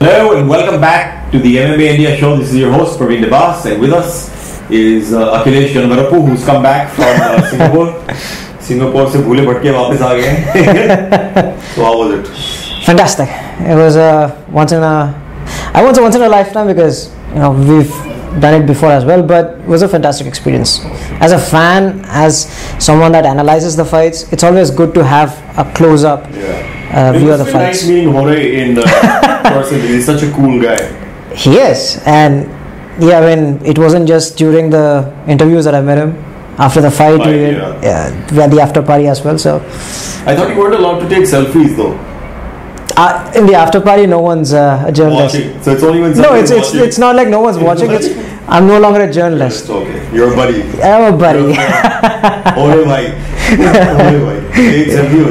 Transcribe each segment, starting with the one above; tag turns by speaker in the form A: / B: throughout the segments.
A: Hello and welcome back to the MMA India show. This is your host Parvin Dabas, and with us is Akhilesh Gannavarapu, who's come back from Singapore. Singapore se bhule bhatke वापस आ गए. So how was it?
B: Fantastic. It was once in a lifetime, because we've done it before as well, but it was a fantastic experience. As a fan, as someone that analyzes the fights, it's always good to have a close-up view of the fights.
A: Nice meeting Jorge in person. He's such a cool guy.
B: He is, and yeah, I mean, it wasn't just during the interviews that I met him. After the fight, we had the after party as well. So
A: I thought you weren't allowed to take selfies though.
B: In the after party, no one's a journalist.
A: Watching. So it's only when
B: it's not like no one's watching. I'm no longer a journalist.
A: It's okay. You're a buddy.
B: I'm a buddy.
A: Ore bhai. Take selfie.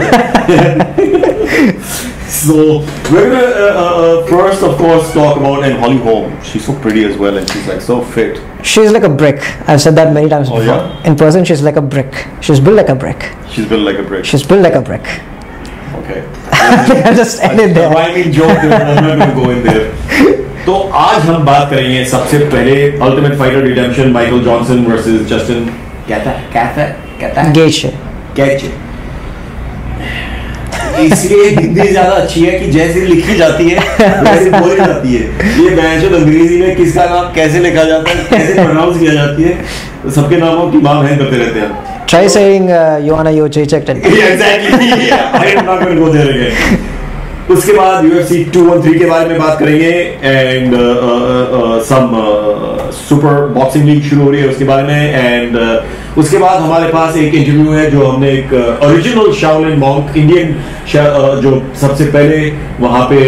A: So we're gonna first, of course, talk about Holly Holm. She's so pretty as well, and she's like so fit.
B: She's like a brick. I've said that many times before.
A: Yeah?
B: In person, she's like a brick. She's built like a brick.
A: She's built like a brick.
B: She's built like a brick.
A: Okay.
B: I just ended there.
A: I mean, joke there. I'm not going to go in there. तो आज हम बात करेंगे सबसे पहले ultimate fighter redemption Michael Johnson versus Justin
B: Gaethje.
A: इसलिए हिंदी ज्यादा अच्छी है कि जैसे लिखी जाती है वैसे बोली जाती है. ये बैंचों अंग्रेजी में किसका नाम कैसे लिखा जाता है, कैसे प्रोनाउंस किया जाती है, सबके नामों की मां बहन करते रहते हैं.
B: Try saying Joanna Jacek.
A: Exactly. I am not going to go there again. उसके बाद UFC 213 के बारे में बात करेंगे, एंड सुपर बॉक्सिंग लीग शुरू हो रही है उसके बारे में, एंड उसके बाद हमारे पास एक इंटरव्यू है जो हमने एक ओरिजिनल शाओलिन मॉन्क इंडियन जो सबसे पहले वहां पे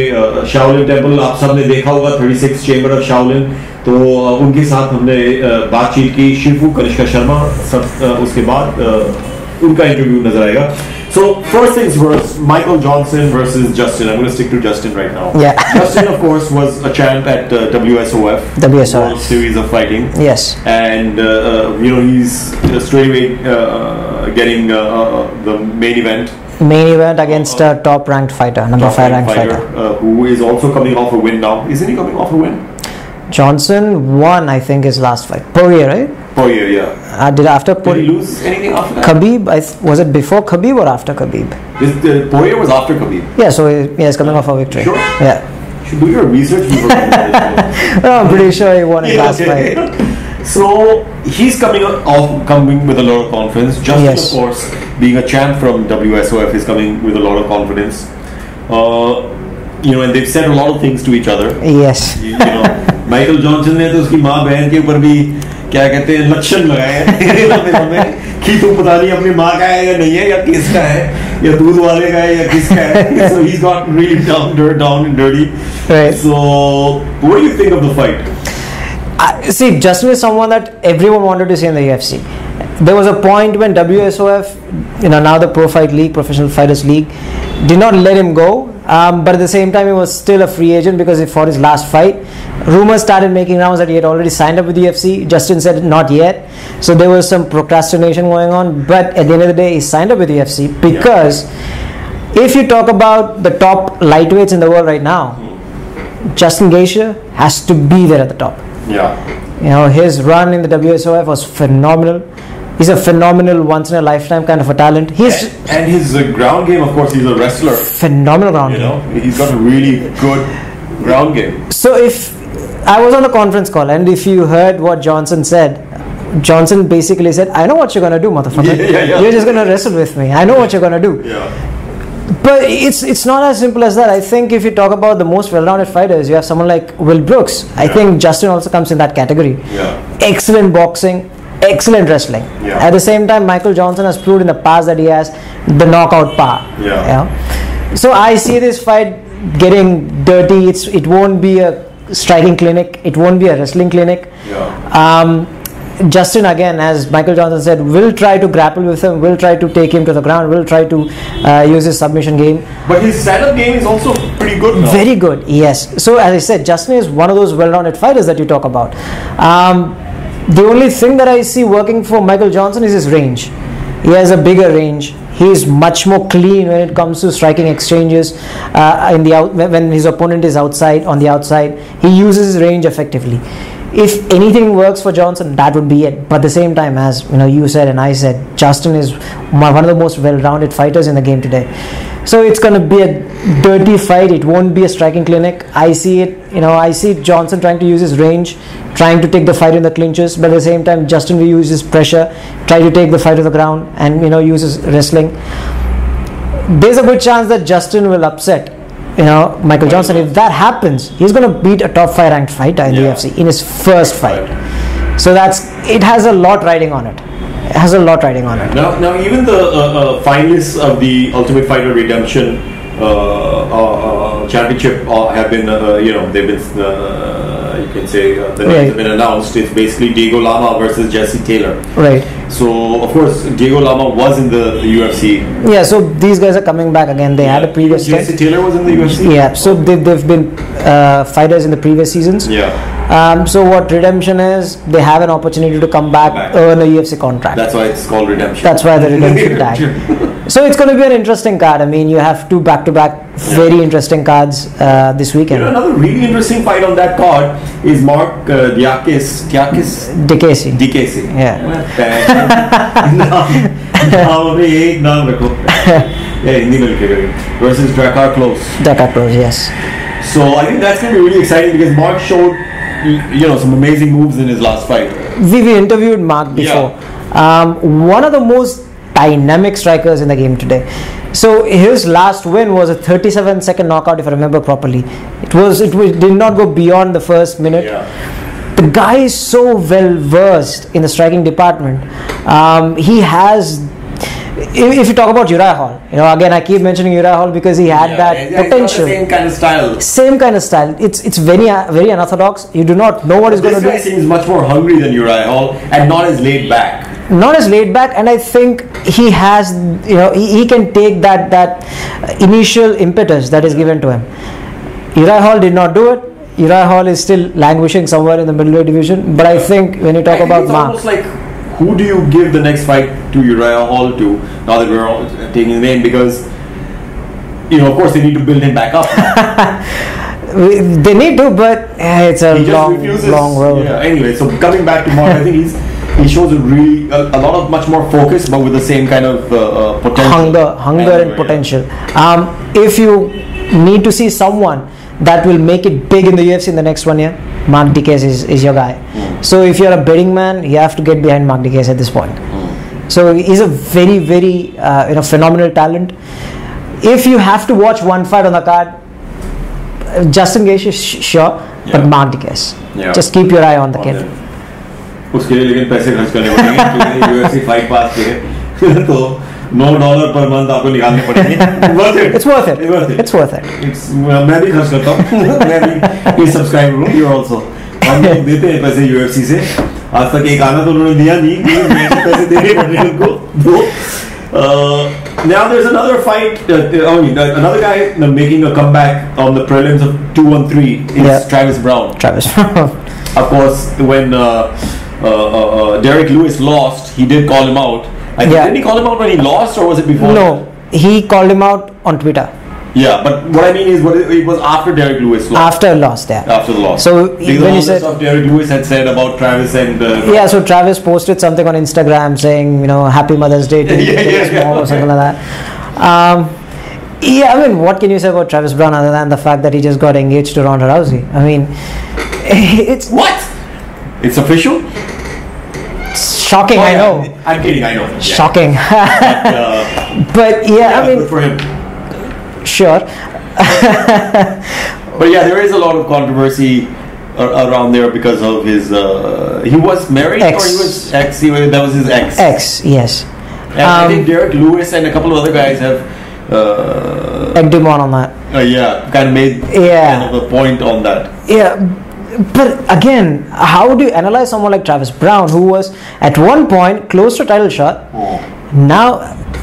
A: शाओलिन टेम्पल आप सबने देखा होगा 36 चेंबर ऑफ शाओलिन, तो उनके साथ हमने बातचीत की. शिफू कनिष्का शर्मा सब उसके बाद उनका इंटरव्यू नजर आएगा. So first things first, Michael Johnson versus Justin. I'm going to stick to Justin right now.
B: Yeah.
A: Justin, of course, was a champ at WSOF. World Series of Fighting.
B: Yes.
A: And he's straight away getting the main event.
B: Main event against a top-ranked fighter, number 5 ranked fighter,
A: who is also coming off a win now. Isn't he coming off a win?
B: Johnson won, I think, his last fight. Poirier, right?
A: Poirier, yeah.
B: Did he
A: lose anything after that?
B: Khabib, was it before Khabib or after Khabib?
A: Poirier was after Khabib.
B: Yeah, so he's coming off a victory.
A: Sure?
B: Yeah.
A: You should do your research before
B: I'm pretty sure he won his last fight.
A: So he's coming with a lot of confidence. Justin, of course, being a champ from WSOF, is coming with a lot of confidence. And they've said a lot of things to each other.
B: Yes.
A: Michael Johnson ने तो उसकी माँ बहन के ऊपर भी क्या कहते हैं लक्षण लगाए हैं कि तुम पता नहीं अपनी माँ का है या नहीं है, या किसका है, या दूध वाले का है या किसका है. So he's got really down and dirty.
B: Right.
A: So what do you think of the fight?
B: See, Justin is someone that everyone wanted to see in the UFC. There was a point when WSOF, now the Pro Fight League, Professional Fighters League, did not let him go. But at the same time, he was still a free agent because he fought his last fight. Rumors started making rounds that he had already signed up with the UFC. Justin said not yet. So there was some procrastination going on. But at the end of the day, he signed up with the UFC because if you talk about the top lightweights in the world right now, Justin Gaethje has to be there at the top.
A: Yeah.
B: His run in the WSOF was phenomenal. He's a phenomenal once-in-a-lifetime kind of a talent.
A: And his ground game, of course, he's a wrestler.
B: Phenomenal ground game.
A: He's got a really good ground game.
B: So if I was on the conference call, and if you heard what Johnson said, Johnson basically said, I know what you're going to do, motherfucker.
A: Yeah.
B: You're just going to wrestle with me. I know what you're going to do.
A: Yeah.
B: But it's not as simple as that. I think if you talk about the most well-rounded fighters, you have someone like Will Brooks. I think Justin also comes in that category.
A: Yeah.
B: Excellent boxing. Excellent wrestling.
A: Yeah.
B: At the same time, Michael Johnson has proved in the past that he has the knockout power.
A: Yeah.
B: So I see this fight getting dirty. It won't be a striking clinic. It won't be a wrestling clinic.
A: Yeah.
B: Justin, again, as Michael Johnson said, will try to grapple with him, will try to take him to the ground, will try to use his submission game.
A: But his stand-up game is also pretty good now.
B: Very good, yes. So as I said, Justin is one of those well-rounded fighters that you talk about. The only thing that I see working for Michael Johnson is his range. He has a bigger range. He is much more clean when it comes to striking exchanges. When his opponent is outside, on the outside, he uses his range effectively. If anything works for Johnson, that would be it. But at the same time, as you said and I said, Justin is one of the most well-rounded fighters in the game today. So it's going to be a dirty fight. It won't be a striking clinic. I see it. I see Johnson trying to use his range, trying to take the fight in the clinches. But at the same time, Justin will use his pressure, try to take the fight to the ground, and use his wrestling. There's a good chance that Justin will upset Michael Johnson. If that happens, he's going to beat a top 5 ranked fighter in the UFC in his first fight. So it has a lot riding on it. It has a lot riding on it.
A: Now even the finalists of the Ultimate Fighter Redemption championship have been, they've been, you can say the names have been announced. It's basically Diego Lama versus Jesse Taylor.
B: Right.
A: So of course Diego Lama was in the UFC.
B: Yeah. So these guys are coming back again. They had a previous.
A: Jesse Taylor was in the UFC.
B: Yeah. So they've been fighters in the previous seasons.
A: Yeah.
B: So what Redemption is, they have an opportunity to come back, earn a UFC contract.
A: That's why it's called Redemption.
B: That's why the Redemption tag. So it's going to be an interesting card. I mean, you have 2 back-to-back very interesting cards this weekend.
A: Another really interesting fight on that card is Mark Diakis.
B: DKC. Yeah.
A: Versus Drakkar Close.
B: Yes.
A: So I think that's going to be really exciting because Mark showed some amazing moves in his last fight.
B: We interviewed Mark before. One of the most dynamic strikers in the game today. So his last win was a 37-second knockout, if I remember properly. It did not go beyond the first minute. The guy is so well versed in the striking department. He has. If you talk about Uriah Hall, again I keep mentioning Uriah Hall because he had that potential.
A: Same kind of style.
B: Same kind of style. It's very unorthodox. You do not know what he's going to do.
A: This guy seems much more hungry than Uriah Hall and not as laid back.
B: Not as laid back, and I think he has, he can take that initial impetus that is given to him. Uriah Hall did not do it. Uriah Hall is still languishing somewhere in the middleweight division. But I think when you talk about Mark,
A: it's almost like, who do you give the next fight to Uriah Hall to? Now that we're all taking his name, because of course they need to build him back up.
B: They need to, but it's a long road.
A: Yeah. Anyway, so coming back to Mark, I think he shows a lot of much more focus, but with the same kind of potential.
B: Hunger and potential. If you need to see someone that will make it big in the UFC in the next 1 year, Mark Diakis is your guy. So if you're a betting man, you have to get behind Mark Diakis at this point. So he's a very, very phenomenal talent. If you have to watch one fight on the card, Justin Gaethje, sure, but Mark Diakis. Just keep your eye on the kid.
A: उसके लिए लेकिन पैसे खर्च करने पड़ेंगे क्योंकि UFC fight पास के तो $9 per month आपको निकालने पड़ेंगे.
B: It's worth it.
A: मैं भी खर्च करता हूँ. मैं भी सब्सक्राइब हूँ. You also. हम लोग देते हैं पैसे UFC से. आज तक एक आना तो उन्होंने दिया नहीं. पैसे देने पड़ रहे हैं उनको. Now there's another fight. Another guy making a comeback on the prelims of 213 is Travis Brown. Of course, when Derek Lewis lost, he did call him out. Didn't he call him out when he lost, or was it before?
B: No, he called him out on Twitter.
A: Yeah, but what I mean is, it was after Derek Lewis lost.
B: After loss, yeah.
A: After the loss.
B: So
A: when he said stuff Derek Lewis had said about Travis and
B: so Travis posted something on Instagram saying, Happy Mother's Day to mom or something like that. I mean, what can you say about Travis Brown other than the fact that he just got engaged to Ronda Rousey? I mean, it's
A: what? It's official?
B: Shocking, I know.
A: I'm kidding, I know. Yeah.
B: Shocking. But I mean,
A: good for him.
B: Sure.
A: But there is a lot of controversy around there because of his. He was married or he was ex. That was his ex.
B: Ex, yes.
A: And I think Derek Lewis and a couple of other guys have
B: egged him on that.
A: Kind of made kind of a point on that.
B: Yeah. But again, how do you analyze someone like Travis Brown, who was at one point close to title shot? Now,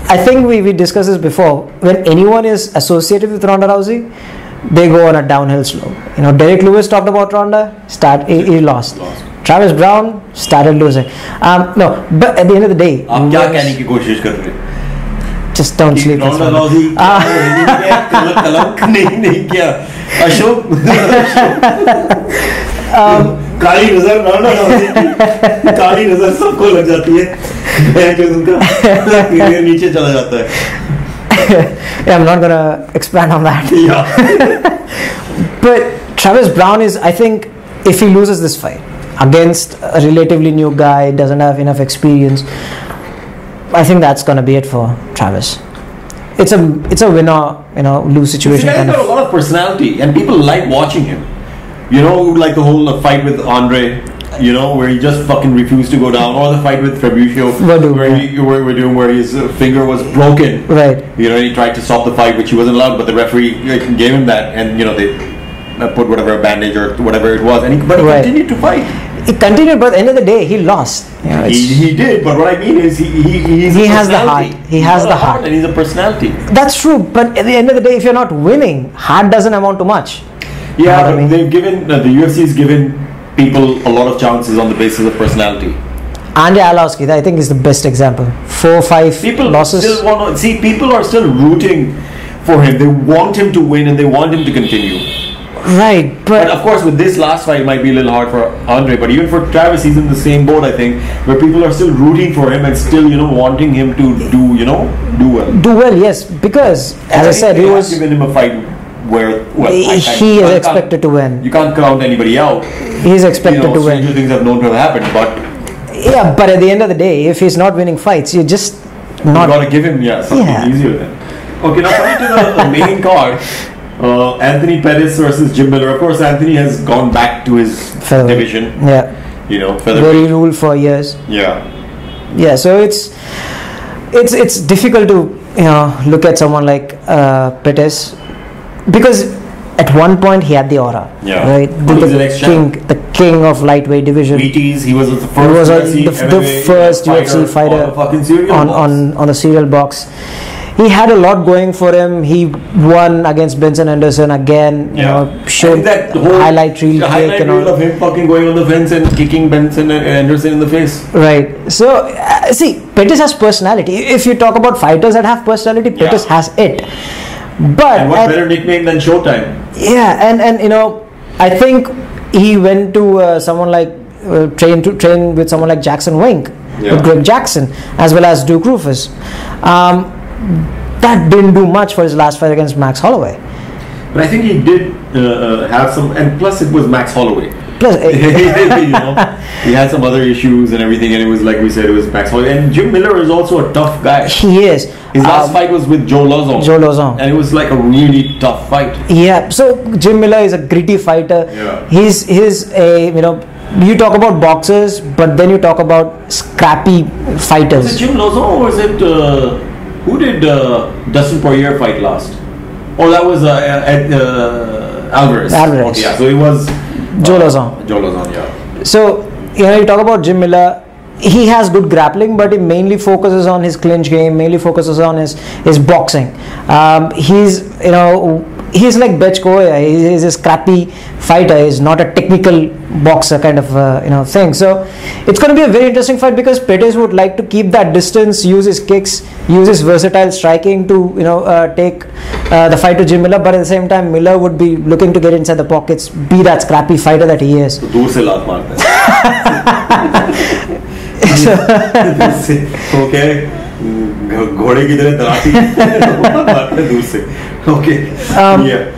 B: I think we discussed this before. When anyone is associated with Ronda Rousey, they go on a downhill slope. Derek Lewis talked about Ronda, he lost. Travis Brown started losing. No, but at the end of the day, just don't sleep with
A: Ronda Rousey नहीं किया अशोक काली नजर ronda Rousey की काली नजर सबको लग जाती है उनका करियर नीचे चला जाता है.
B: Yeah, I'm not gonna expand on that.
A: Yeah.
B: But Travis Brown is, I think, if he loses this fight against a relatively new guy, doesn't have enough experience, I think that's gonna be it for Travis. It's a winner, lose situation.
A: He's got a lot of personality, and people like watching him. Like the whole fight with Andre, where he just fucking refused to go down, or the fight with Fabricio, where his finger was broken.
B: Right.
A: He tried to stop the fight, which he wasn't allowed, but the referee gave him that, and they put whatever bandage or whatever it was, and he continued to fight.
B: He continued, but at the end of the day, he lost.
A: He did, but what I mean is he
B: has the heart. He has the heart,
A: and he's a personality.
B: That's true, but at the end of the day, if you're not winning, heart doesn't amount to much.
A: Yeah, but they've given the UFC's given people a lot of chances on the basis of personality.
B: Andre Arlovski, I think, is the best example. 4-5 losses.
A: People are still rooting for him. They want him to win and they want him to continue.
B: Right,
A: but of course, with this last fight, it might be a little hard for Andre. But even for Travis, he's in the same boat, I think, where people are still rooting for him and still, wanting him to do well.
B: Do well, yes, because as I said, he was
A: given him a fight where
B: he is expected to win.
A: You can't count anybody out.
B: He is expected to win.
A: Stranger things have known to have happened, but
B: but at the end of the day, if he's not winning fights, you just not.
A: You got to give him something easier then. Okay, now coming to the main card. Anthony Pettis versus Jim Miller. Of course, Anthony has gone back to his division.
B: Yeah.
A: Featherweight.
B: Where he ruled for years.
A: Yeah.
B: Yeah. So it's difficult to look at someone like Pettis, because at one point he had the aura.
A: Yeah.
B: Right. The king of lightweight division.
A: BTs. He was the first.
B: He was the first UFC fighter on the serial box. He had a lot going for him. He won against Benson Henderson again. Showed
A: that whole
B: highlight reel
A: of him fucking going on the fence and kicking Benson Henderson in the face.
B: Right. So see, Pettis has personality. If you talk about fighters that have personality, Pettis has it. But
A: and what better nickname than Showtime?
B: Yeah, and I think he went to someone like train with someone like Jackson Wink, with Greg Jackson, as well as Duke Rufus. That didn't do much for his last fight against Max Holloway.
A: But I think he did have some, and plus it was Max Holloway.
B: Plus,
A: he had some other issues and everything, and it was like we said, it was Max Holloway. And Jim Miller is also a tough guy.
B: He is.
A: His last fight was with Joe Lozon. And it was like a really tough fight.
B: Yeah. So Jim Miller is a gritty fighter.
A: Yeah.
B: He's a you talk about boxers, but then you talk about scrappy fighters.
A: Was it Jim Lozon or was it who did Dustin Poirier fight last? Oh, that was Alvarez. Okay, yeah. So it was
B: Joe Lozon.
A: Yeah.
B: So you talk about Jim Miller. He has good grappling, but he mainly focuses on his clinch game. Mainly focuses on his boxing. He's like Bech Koya. He's a scrappy fighter. He's not a technical boxer kind of thing. So it's going to be a very interesting fight, because Pettis would like to keep that distance, use his kicks, use his versatile striking to take the fight to Jim Miller. But at the same time, Miller would be looking to get inside the pockets, be that scrappy fighter that he is.
A: दूर से लात मारता है. Okay. घोड़े की तरह तराशी मारते दूर से. Okay.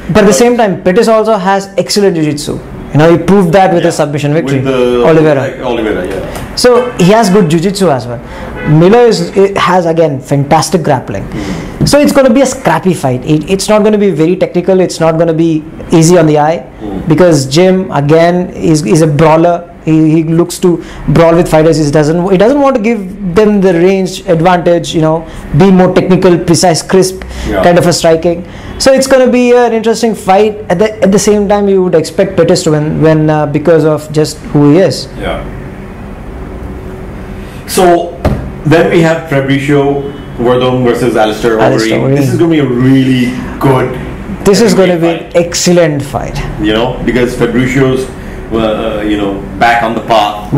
B: But at the same time, Pettis also has excellent jiu-jitsu. He proved that with his submission victory.
A: With
B: Oliveira,
A: yeah.
B: So he has good jiu-jitsu as well. Miller has again fantastic grappling. So it's going to be a scrappy fight. It's not going to be very technical. It's not going to be easy on the eye, because Jim again is a brawler. He looks to brawl with fighters. He doesn't want to give them the range advantage. Be more technical, precise, crisp kind of a striking. So it's going to be an interesting fight. At the same time, you would expect Pettis to win because of just who he is.
A: Yeah. So then we have Fabricio Werdum versus Alistair Overeem. This is going to be a really good.
B: This is going to be an excellent fight.
A: Because Fabricio's back on the path.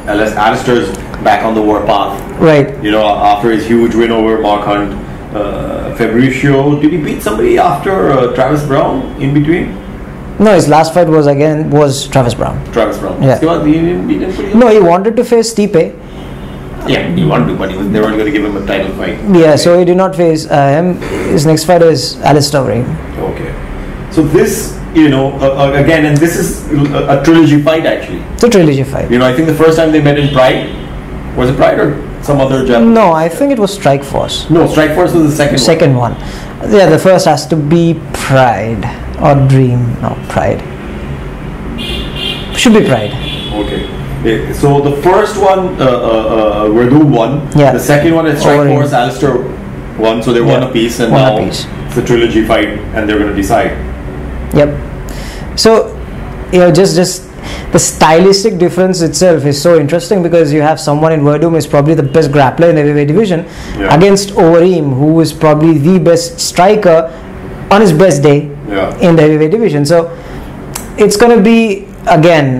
A: Alistair's back on the war path.
B: Right.
A: After his huge win over Mark Hunt, Fabricio, did he beat somebody after Travis Brown in between?
B: No, his last fight was Travis Brown.
A: Travis Brown.
B: Yeah.
A: He didn't beat him.
B: No, he wanted to face Stipe.
A: Yeah, he wanted to, but they weren't going to give him a title fight.
B: Yeah, so he did not face him. His next fight is Alistair Overeem.
A: Okay. So this, again, and this is a trilogy fight actually.
B: It's a trilogy fight.
A: I think the first time they met in Pride, was it Pride or some other Japanese?
B: No, I think it was Strikeforce.
A: No, Strikeforce was the second
B: one. Yeah, the first has to be Pride or Dream. No, Pride. Should be Pride.
A: Okay. So the first one, Verdum won.
B: Yeah.
A: The second one is Strikeforce, Alistair won. So they won a piece, and now it's a trilogy fight, and they're going to decide.
B: Yep. So, just the stylistic difference itself is so interesting, because you have someone in Verdum who is probably the best grappler in the heavyweight division against Overeem, who is probably the best striker on his best day in the heavyweight division. So it's going to be, again,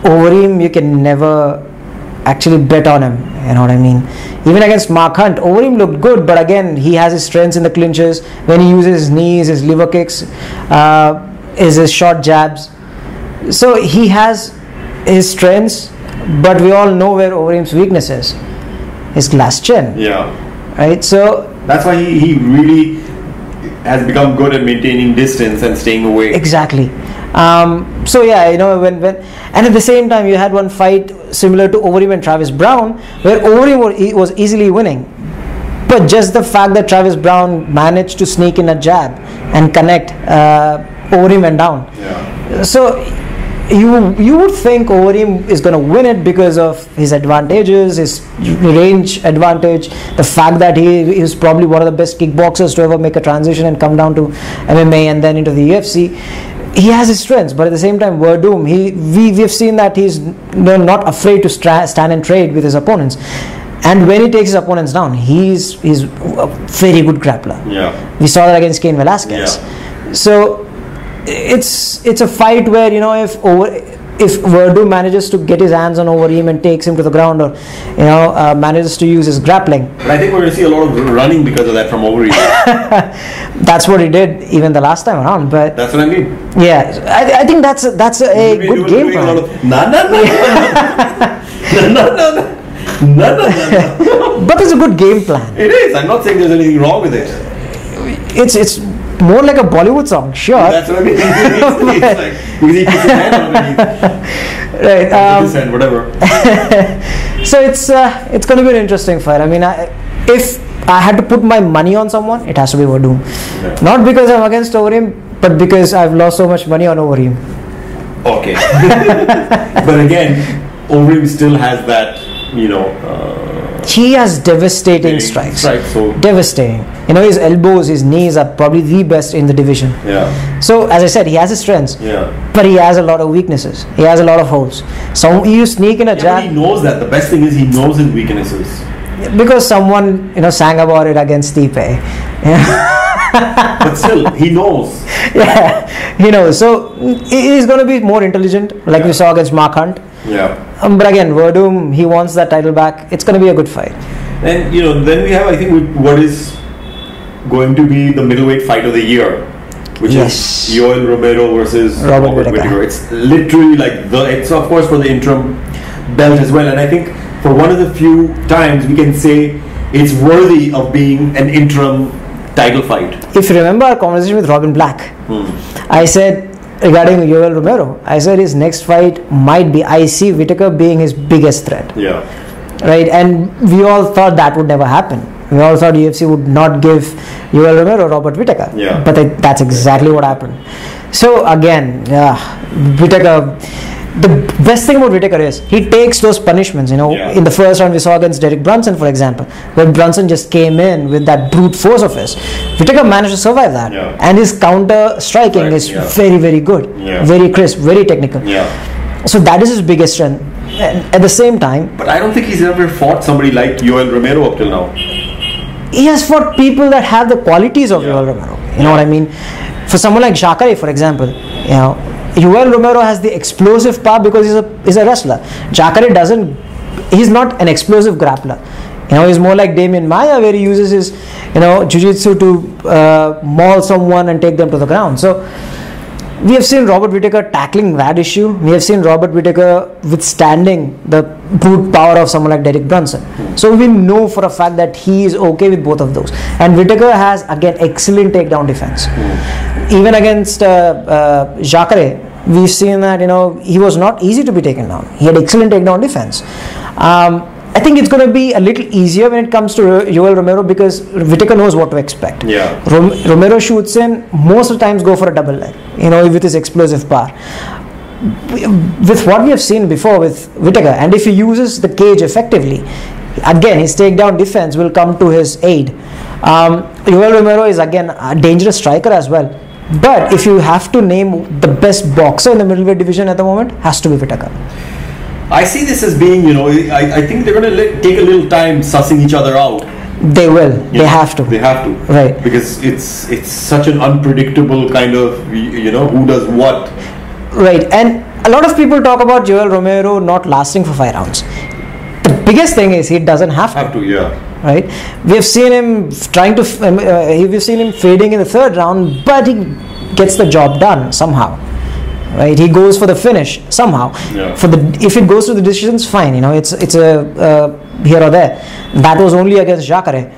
B: Overeem, you can never actually bet on him, you know what I mean. Even against Mark Hunt, Overeem looked good, but again, he has his strengths in the clinches when he uses his knees, his liver kicks, his short jabs. So he has his strengths, but we all know where Overeem's weakness is. His glass chin.
A: Yeah.
B: Right? So
A: that's why he really has become good at maintaining distance and staying away.
B: Exactly. So yeah, when and at the same time you had one fight similar to Overeem and Travis Brown, where Overeem was easily winning, but just the fact that Travis Brown managed to sneak in a jab and connect, Overeem went down.
A: Yeah.
B: So you would think Overeem is going to win it because of his advantages, his range advantage, the fact that he is probably one of the best kickboxers to ever make a transition and come down to MMA and then into the UFC. He has his strengths, but at the same time, Verdum, we've seen that he's not afraid to stand and trade with his opponents. And when he takes his opponents down, he's a very good grappler.
A: Yeah.
B: We saw that against Cain Velasquez.
A: Yeah.
B: So it's a fight where if Verdum manages to get his hands on Overeem and takes him to the ground, or manages to use his grappling.
A: But I think we're going to see a lot of running because of that from Overeem.
B: That's what he did even the last time around. But
A: that's what I mean.
B: Yeah, I think that's a good game plan.
A: No.
B: But it's a good game plan.
A: It is. I'm not saying there's anything wrong with it.
B: It's more like a Bollywood song, sure.
A: That's what I mean. It's like, because he puts his hand underneath.
B: Right.
A: His hand, whatever.
B: So it's going to be an interesting fight. I mean, if I had to put my money on someone, it has to be Verdum. Yeah. Not because I'm against Overeem, but because I've lost so much money on Overeem.
A: Okay. But again, Overeem still has that,
B: he has devastating strikes.
A: So
B: devastating. His elbows, his knees are probably the best in the division.
A: Yeah.
B: So as I said, he has his strengths.
A: Yeah.
B: But he has a lot of weaknesses. He has a lot of holes. So you sneak in a jab.
A: But he knows that. The best thing is he knows his weaknesses.
B: Because someone sang about it against Stipe.
A: But still, he knows.
B: Yeah, he knows. So he's going to be more intelligent, like we saw against Mark Hunt.
A: Yeah.
B: But again, Verdum, he wants that title back. It's going to be a good fight.
A: And then we have, I think, what is going to be the middleweight fight of the year, which is Yoel Romero versus Robert Whittaker. It's literally it's of course for the interim belt as well. And I think for one of the few times we can say it's worthy of being an interim title fight.
B: If you remember our conversation with Robin Black, I said regarding Yoel Romero, I said his next fight might be, I see Whittaker being his biggest threat.
A: Yeah.
B: Right, and we all thought that would never happen. We all thought UFC would not give Yoel Romero Robert Whittaker.
A: Yeah.
B: But that's exactly what happened. So again, Whittaker, the best thing about Whittaker is he takes those punishments. In the first round we saw against Derek Brunson, for example, where Brunson just came in with that brute force of his. Whittaker managed to survive that, and his counter striking is very, very good, very crisp, very technical.
A: Yeah.
B: So that is his biggest strength. And at the same time,
A: but I don't think he's ever fought somebody like Yoel Romero up till now.
B: He has fought people that have the qualities of Yoel Romero. You know what I mean? For someone like Jacare, for example, Yoel Romero has the explosive power because he's a wrestler. Jacare doesn't. He's not an explosive grappler. He's more like Damian Maia, where he uses his, jiu-jitsu to maul someone and take them to the ground. So we have seen Robert Whittaker tackling that issue. We have seen Robert Whittaker withstanding the brute power of someone like Derek Brunson. So we know for a fact that he is okay with both of those. And Whittaker has, again, excellent takedown defense. Even against Jacare, we've seen that, he was not easy to be taken down. He had excellent takedown defense. I think it's going to be a little easier when it comes to Yoel Romero, because Whittaker knows what to expect.
A: Yeah.
B: Romero shoots in, most of the times go for a double leg, with his explosive power. With what we have seen before with Whittaker, and if he uses the cage effectively, again, his takedown defense will come to his aid. Yoel Romero is, again, a dangerous striker as well. But if you have to name the best boxer in the middleweight division at the moment, has to be Whittaker.
A: I see this as being, I think they're going to take a little time sussing each other out.
B: They will. They have to.
A: They have to.
B: Right.
A: Because it's such an unpredictable kind of, who does what.
B: Right. And a lot of people talk about Yoel Romero not lasting for 5 rounds. The biggest thing is he doesn't have to. Right. We have seen him we've seen him fading in the 3rd round, but he gets the job done somehow. Right, he goes for the finish somehow.
A: Yeah.
B: If it goes to the decisions, fine. It's a here or there. That was only against Jacare,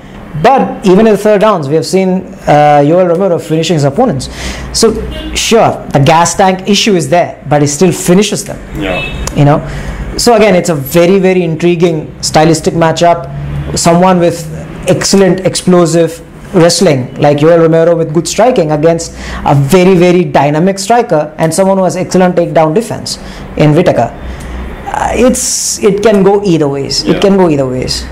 B: but even in the 3rd rounds, we have seen Yoel Romero finishing his opponents. So sure, the gas tank issue is there, but he still finishes them.
A: Yeah.
B: So again, it's a very, very intriguing stylistic matchup. Someone with excellent explosive wrestling like Yoel Romero with good striking against a very, very dynamic striker and someone who has excellent takedown defense in Whittaker. It can go either ways.
A: Yeah.
B: It can go either ways.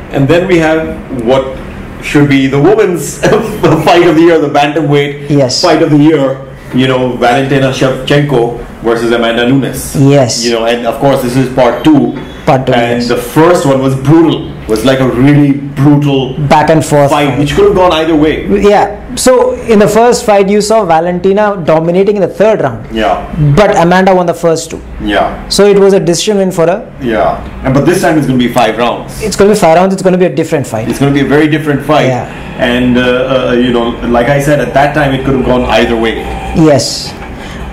A: And then we have what should be the women's fight of the year, the bantamweight fight of the year. Valentina Shevchenko versus Amanda Nunes.
B: Yes.
A: And of course this is part 2. And
B: yes.
A: the first one was brutal. It was like a really brutal
B: back and forth
A: fight, which could have gone either way.
B: Yeah. So in the first fight, you saw Valentina dominating in the 3rd round.
A: Yeah.
B: But Amanda won the first 2.
A: Yeah.
B: So it was a decision win for her.
A: Yeah. But this time it's going to be 5 rounds.
B: It's going to be 5 rounds. It's going to be a different fight.
A: It's going to be a very different fight.
B: Yeah.
A: And like I said, at that time it could have gone either way.
B: Yes.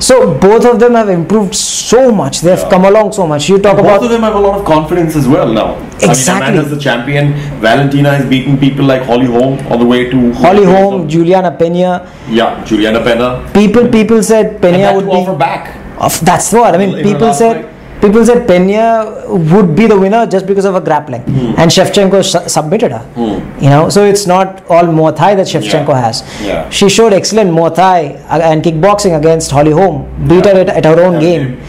B: So both of them have improved so much. They have come along so much. You talk about
A: both of them have a lot of confidence as well now.
B: Exactly.
A: Amanda's the champion. Valentina has beaten people like Holly Holm all the way to
B: Holly Holm, Juliana Pena.
A: Yeah, Juliana Pena.
B: People said Pena would be
A: offer back.
B: That's what I mean. People said Pena would be the winner just because of her grappling, and Shevchenko submitted her. So it's not all Muay Thai that Shevchenko has.
A: Yeah.
B: She showed excellent Muay Thai and kickboxing against Holly Holm, beat her at her own game.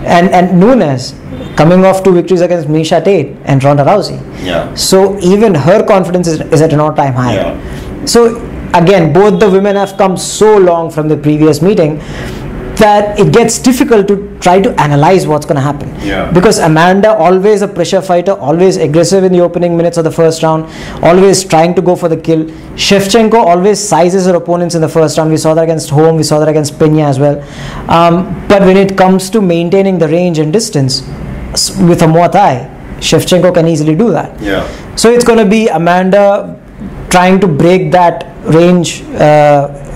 B: And Nunes coming off 2 victories against Misha Tate and Ronda Rousey.
A: Yeah.
B: So even her confidence is at an all-time high.
A: Yeah.
B: So again, both the women have come so long from the previous meeting that it gets difficult to try to analyze what's going to happen.
A: Yeah.
B: Because Amanda, always a pressure fighter, always aggressive in the opening minutes of the first round, always trying to go for the kill. Shevchenko always sizes her opponents in the first round. We saw that against Holm, we saw that against Pena as well. But when it comes to maintaining the range and distance with a Muay Thai, Shevchenko can easily do that.
A: Yeah.
B: So it's going to be Amanda trying to break that range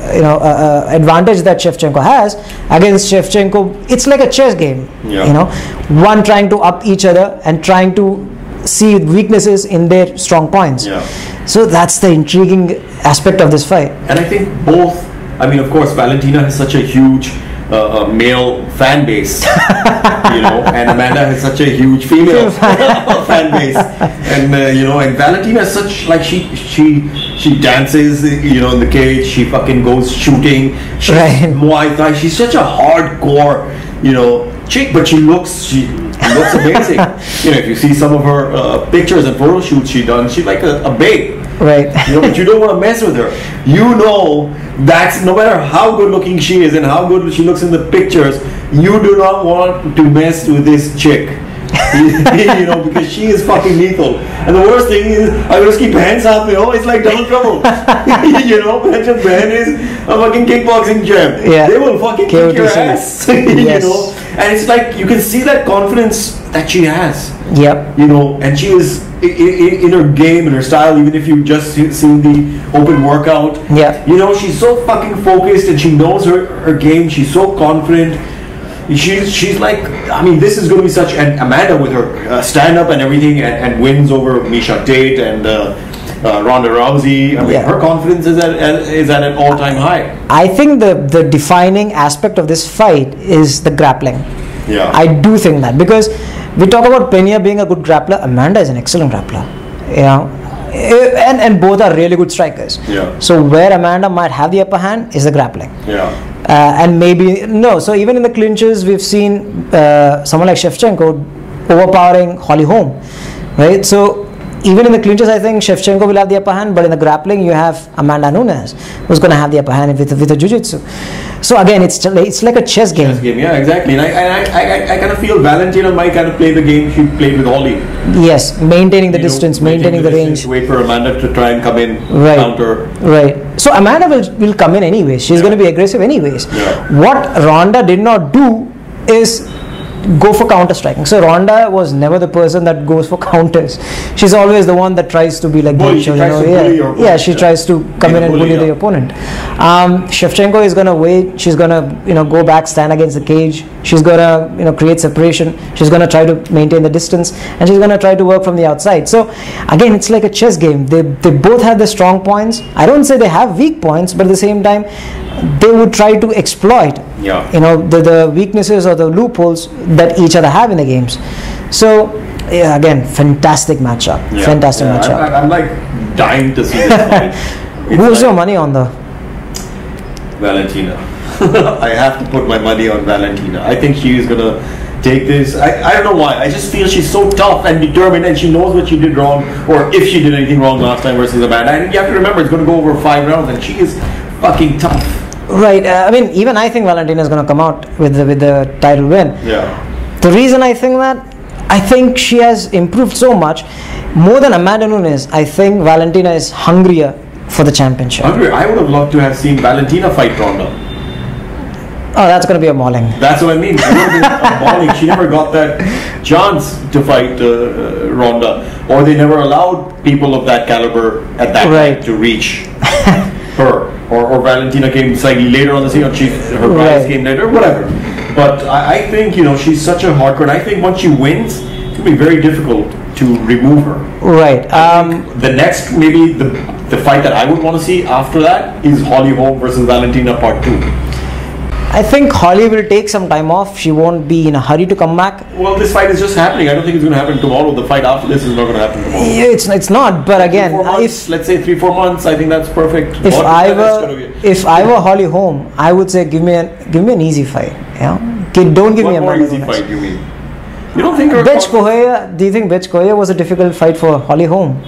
B: advantage that Shevchenko has against Shevchenko. It's like a chess game.
A: Yeah.
B: One trying to up each other and trying to see weaknesses in their strong points.
A: Yeah.
B: So that's the intriguing aspect of this fight.
A: And I think both, of course, Valentina has such a huge male fan base, and Amanda has such a huge female fan base, and and Valentina is such, like, she dances, in the cage, she fucking goes shooting, she's Muay Thai, she's such a hardcore, chick, but she looks amazing. If you see some of her pictures and photo shoots she's like a babe.
B: Right.
A: But you don't want to mess with her. That's, no matter how good looking she is and how good she looks in the pictures, you do not want to mess with this chick. Because she is fucking lethal. And the worst thing is, I just keep hands up, it's like double trouble. Pension Ben is a fucking kickboxing gem.
B: Yeah.
A: They will fucking kick your ass.
B: Yes.
A: And it's like, you can see that confidence that she has.
B: Yep.
A: You know, and she is in her game and her style. Even if you just see the open workout,
B: Yeah.
A: you know, she's so fucking focused and she knows her game. She's so confident. She's like, I mean, this is going to be such, and Amanda with her stand up and everything, and wins over Misha Tate and Ronda Rousey. I mean, her confidence is at an all time high.
B: I think the defining aspect of this fight is the grappling.
A: Yeah,
B: I do think that, because we talk about Pena being a good grappler, Amanda is an excellent grappler. You know, and both are really good strikers.
A: Yeah.
B: So where Amanda might have the upper hand is the grappling.
A: Yeah.
B: And maybe no. So even in the clinches, we've seen someone like Shevchenko overpowering Holly Holm, right? So even in the clinches, I think Shevchenko will have the upper hand, but in the grappling, you have Amanda Nunes, who's going to have the upper hand with the jiu-jitsu. So again, it's like a chess game.
A: Chess game, yeah, exactly. And I kind of feel Valentina might kind of play the game she played with Holly.
B: Yes, maintaining the distance, maintaining the range.
A: Wait for Amanda to try and come in,
B: right,
A: counter.
B: Right. So Amanda will come in anyways. She's going to be aggressive anyways.
A: Yeah.
B: What Ronda did not do is go for counter striking. So Ronda was never the person that goes for counters. She's always the one that tries to be like
A: bully, she tries to bully your opponent.
B: She tries to come in and bully the opponent. Shevchenko is gonna wait. She's gonna go back, stand against the cage. She's gonna create separation. She's gonna try to maintain the distance, and she's gonna try to work from the outside. So again, it's like a chess game. They both have the strong points. I don't say they have weak points, but at the same time, they would try to exploit the weaknesses or the loopholes that each other have in the games. So yeah, again, fantastic matchup. Fantastic matchup.
A: I'm like dying to see this fight.
B: Who's your money on the
A: Valentina? I have to put my money on Valentina. I think she is gonna take this. I don't know why. I just feel she's so tough and determined, and she knows what she did wrong, or if she did anything wrong last time versus Amanda. And you have to remember, it's gonna go over 5 rounds, and she is fucking tough.
B: Right. I mean, even I think Valentina is going to come out with the title win.
A: Yeah.
B: The reason I think that, I think she has improved so much. More than Amanda Nunes, I think Valentina is hungrier for the championship.
A: Hungrier? I would have loved to have seen Valentina fight Ronda.
B: Oh, that's going to be a mauling.
A: That's what I mean. A mauling. She never got that chance to fight Ronda, or they never allowed people of that caliber at that time to reach her. Or Valentina came slightly later on the scene, or her prize came later, whatever. But I think, she's such a hardcore, and I think once she wins, it's going to be very difficult to remove her.
B: Right.
A: The next, maybe the fight that I would want to see after that is Holly Holm versus Valentina Part 2.
B: I think Holly will take some time off. She won't be in a hurry to come back.
A: Well, this fight is just happening. I don't think it's going to happen tomorrow. The fight after this is not going to happen tomorrow.
B: It's not. But again,
A: if let's say 3-4 months, I think that's perfect.
B: If I were Holly Holm, I would say give me an easy fight. Yeah, don't give me a
A: more easy fight. You mean? You don't think?
B: Do you think Betch Koya was a difficult fight for Holly Holm?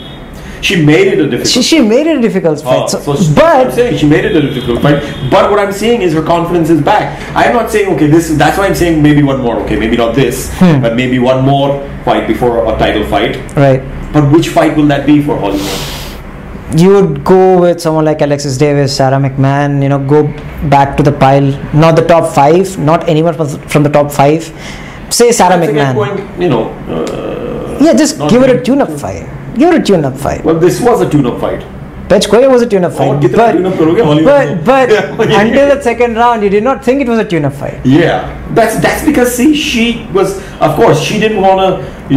A: She made it a difficult.
B: She made it a difficult fight.
A: But I'm saying she made it a difficult fight. But what I'm saying is her confidence is back. I'm not saying that's why I'm saying maybe one more. Okay, maybe not this, but maybe one more fight before a title fight.
B: Right.
A: But which fight will that be for Holly Holm?
B: You would go with someone like Alexis Davis, Sarah McMahon. Go back to the pile. Not the top 5. Not anyone from the top 5. Say Sarah McMahon. Just give her a tune-up fight. Give her a tune-up fight.
A: Well, this was a tune-up fight.
B: Betch Koya was a tune-up fight. But until the second round, you did not think it was a tune-up fight.
A: Yeah. That's because, see, she was, of course, she didn't want to,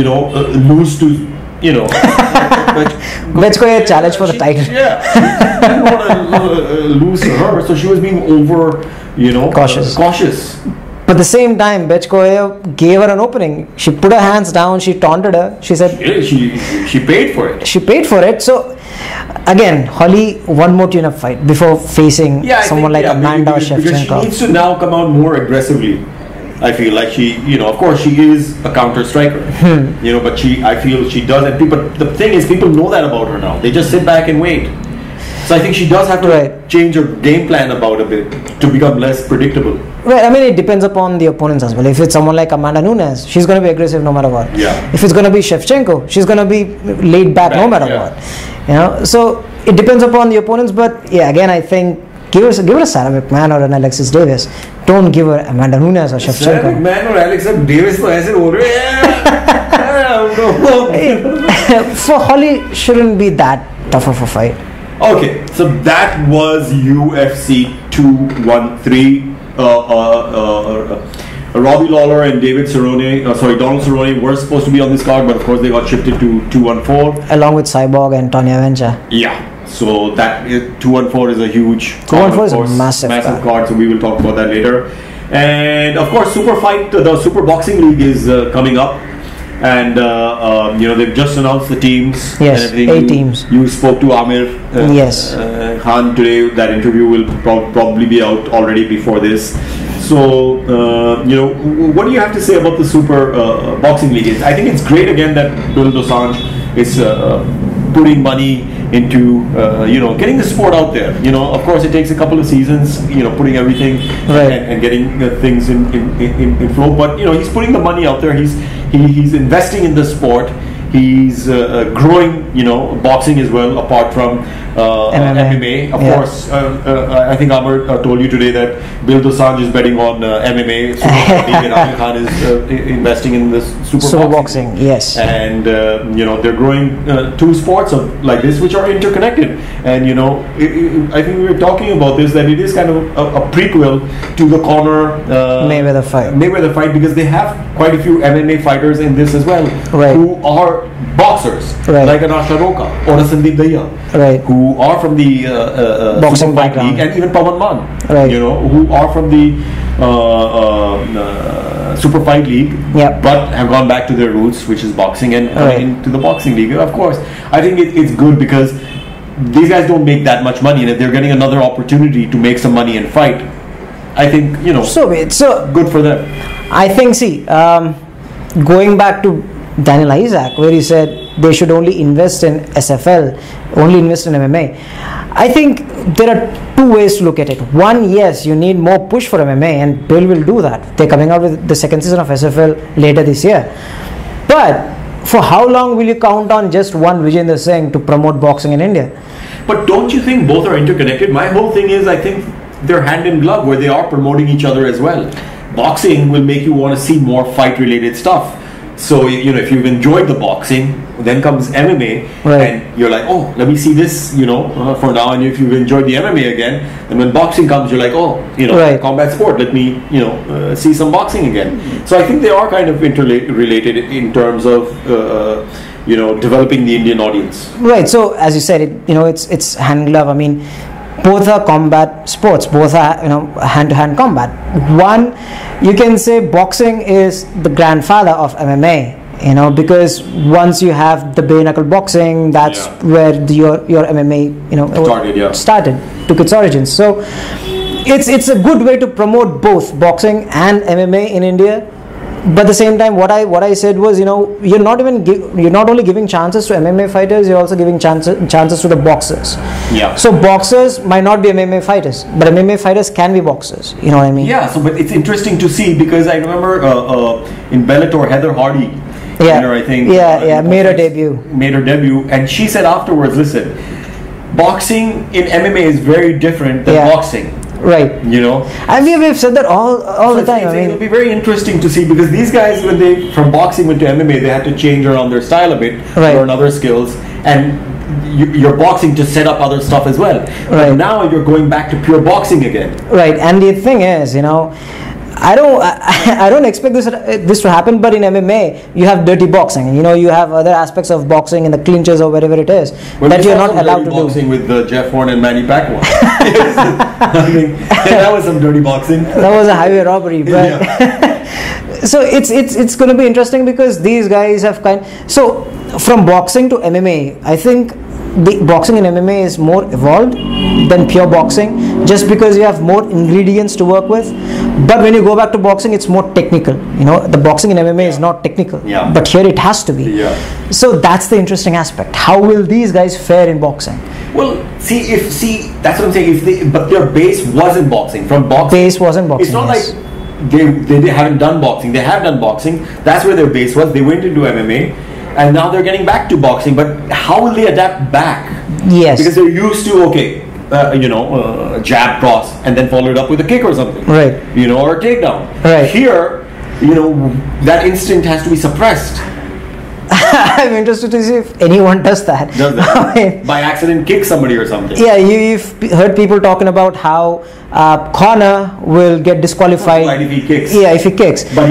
A: lose to,
B: Betch Koya challenge for the title.
A: Yeah. She didn't want to lose to her, so she was being over, cautious.
B: But at the same time, Betch Koya gave her an opening. She put her hands down, she taunted her. She said...
A: She paid for it.
B: She paid for it. So, again, Holly, one more tune-up fight before facing someone like Amanda or Shevchenko.
A: Because she needs to now come out more aggressively. I feel like she, of course, she is a counter striker. But I feel she does. But the thing is, people know that about her now. They just sit back and wait. So I think she does have to change her game plan about a bit to become less predictable.
B: Right, I mean, it depends upon the opponents as well. If it's someone like Amanda Nunes, she's going to be aggressive no matter what.
A: Yeah.
B: If it's going to be Shevchenko, she's going to be laid back no matter what. So it depends upon the opponents. But yeah, again, I think give her a Sarah McMahon or an Alexis Davis. don't give her Amanda Nunes or Shevchenko.
A: Man or Alex Davis तो ऐसे बोल रहे हैं.
B: For Holly, shouldn't be that tough of a fight.
A: Okay, so that was UFC 213. Robbie Lawler and Donald Cerrone were supposed to be on this card, but of course they got shifted to 214.
B: Along with Cyborg and Tonya Venture.
A: Yeah, so that 214 is a huge
B: 214 is a massive
A: card, so we will talk about that later. And of course, Super Fight, the Super Boxing League is coming up. And they've just announced the teams.
B: Yes,
A: and
B: 8 teams.
A: You spoke to Amir
B: yes.
A: Khan today. That interview will probably be out already before this. So, what do you have to say about the Super Boxing League? I think it's great again that Bill Dosanjh is putting money into getting the sport out there. Of course, it takes a couple of seasons, putting everything
B: right.
A: and getting things in flow. But he's putting the money out there. He's investing in the sport. He's growing, boxing as well, apart from MMA. Of course, I think Amir told you today that Bill Dosanjh is betting on MMA. And Amir Khan is investing in this super
B: boxing. Yes.
A: And, they're growing 2 sports like this, which are interconnected. And, I think we were talking about this, that it is kind of a prequel to the Conor
B: Mayweather
A: fight, because they have quite a few MMA fighters in this as well,
B: right.
A: who are boxers,
B: right.
A: like an Asha Roka or a Sandeep Daya,
B: right.
A: who are from the
B: boxing
A: Super Fight League, and even Pawan Man,
B: right.
A: who are from the Super Fight League,
B: yep.
A: but have gone back to their roots, which is boxing, and
B: right.
A: into the boxing league. Of course, I think it's good because these guys don't make that much money, and if they're getting another opportunity to make some money and fight, I think
B: so
A: good for them.
B: I think going back to Daniel Isaac, where he said they should only invest in SFL, only invest in MMA. I think there are 2 ways to look at it. One, yes, you need more push for MMA, and Bill will do that. They're coming out with the 2nd season of SFL later this year. But for how long will you count on just one Vijendra Singh to promote boxing in India?
A: But don't you think both are interconnected? My whole thing is, I think they're hand in glove, where they are promoting each other as well. Boxing will make you want to see more fight-related stuff. So, if you've enjoyed the boxing, then comes MMA,
B: right.
A: and you're like, oh, let me see this, for now. And if you've enjoyed the MMA again, then when boxing comes, you're like, oh,
B: right.
A: combat sport, let me, see some boxing again. So I think they are kind of interrelated in terms of, developing the Indian audience.
B: Right. So, as you said, it's hand glove. I mean, both are combat sports, both are hand-to-hand combat. One, you can say boxing is the grandfather of MMA, because once you have the bare knuckle boxing, that's where your MMA started, took its origins. So it's a good way to promote both boxing and MMA in India. But at the same time, what I said was, you're not only giving chances to MMA fighters, you're also giving chances to the boxers.
A: Yeah.
B: So boxers might not be MMA fighters, but MMA fighters can be boxers. You know what I mean?
A: Yeah. So, but it's interesting to see, because I remember in Bellator, Heather Hardy, I think,
B: made her debut,
A: and she said afterwards, listen, boxing in MMA is very different than boxing.
B: Right. And we've said that all the time.
A: It'll be very interesting to see, because these guys, when they from boxing went to MMA, they had to change around their style a bit, learn other skills, and you're boxing to set up other stuff as well. But now you're going back to pure boxing again. Right.
B: And the thing is, I don't expect this to happen, but in MMA you have dirty boxing, and you have other aspects of boxing in the clinches or wherever it is that you're not allowed to do.
A: Boxing with Jeff Horn and Manny Pacquiao. That was some dirty boxing.
B: That was a highway robbery, but so it's going to be interesting, because these guys have so from boxing to MMA, I think the boxing in MMA is more evolved than pure boxing, just because you have more ingredients to work with. But when you go back to boxing, it's more technical. The boxing in MMA is not technical, but here it has to be. So that's the interesting aspect. How will these guys fare in boxing?
A: Well, see, that's what I'm saying. But their base wasn't boxing. From boxing,
B: base wasn't boxing.
A: It's not like they haven't done boxing. They have done boxing. That's where their base was. They went into MMA. And now they're getting back to boxing, but how will they adapt back?
B: Yes.
A: Because they're used to, jab cross and then follow it up with a kick or something.
B: Right.
A: Or a takedown.
B: Right.
A: Here, that instinct has to be suppressed.
B: I'm interested to see if anyone does that.
A: I mean, by accident kick somebody or something.
B: Yeah, you've heard people talking about how Conor will get disqualified
A: if he kicks.
B: Yeah, if he kicks.
A: But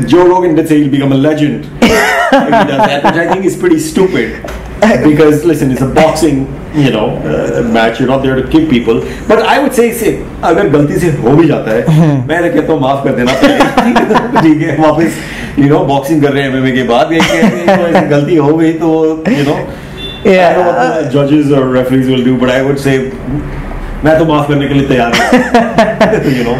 A: Joe Rogan did say he'll become a legend if he does that, which I think is pretty stupid. Because listen, it's a boxing match. You're not there to kick people. But I would say अगर गलती से हो भी जाता है, मैं कहता हूँ माफ कर देना पड़ेगा. ठीक है, वापस बॉक्सिंग कर रहे हैं MMA के बाद ऐसी गलती हो गई तो I don't know what the judges or referees will do, but I would say मैं तो माफ करने के लिए तैयार हूँ.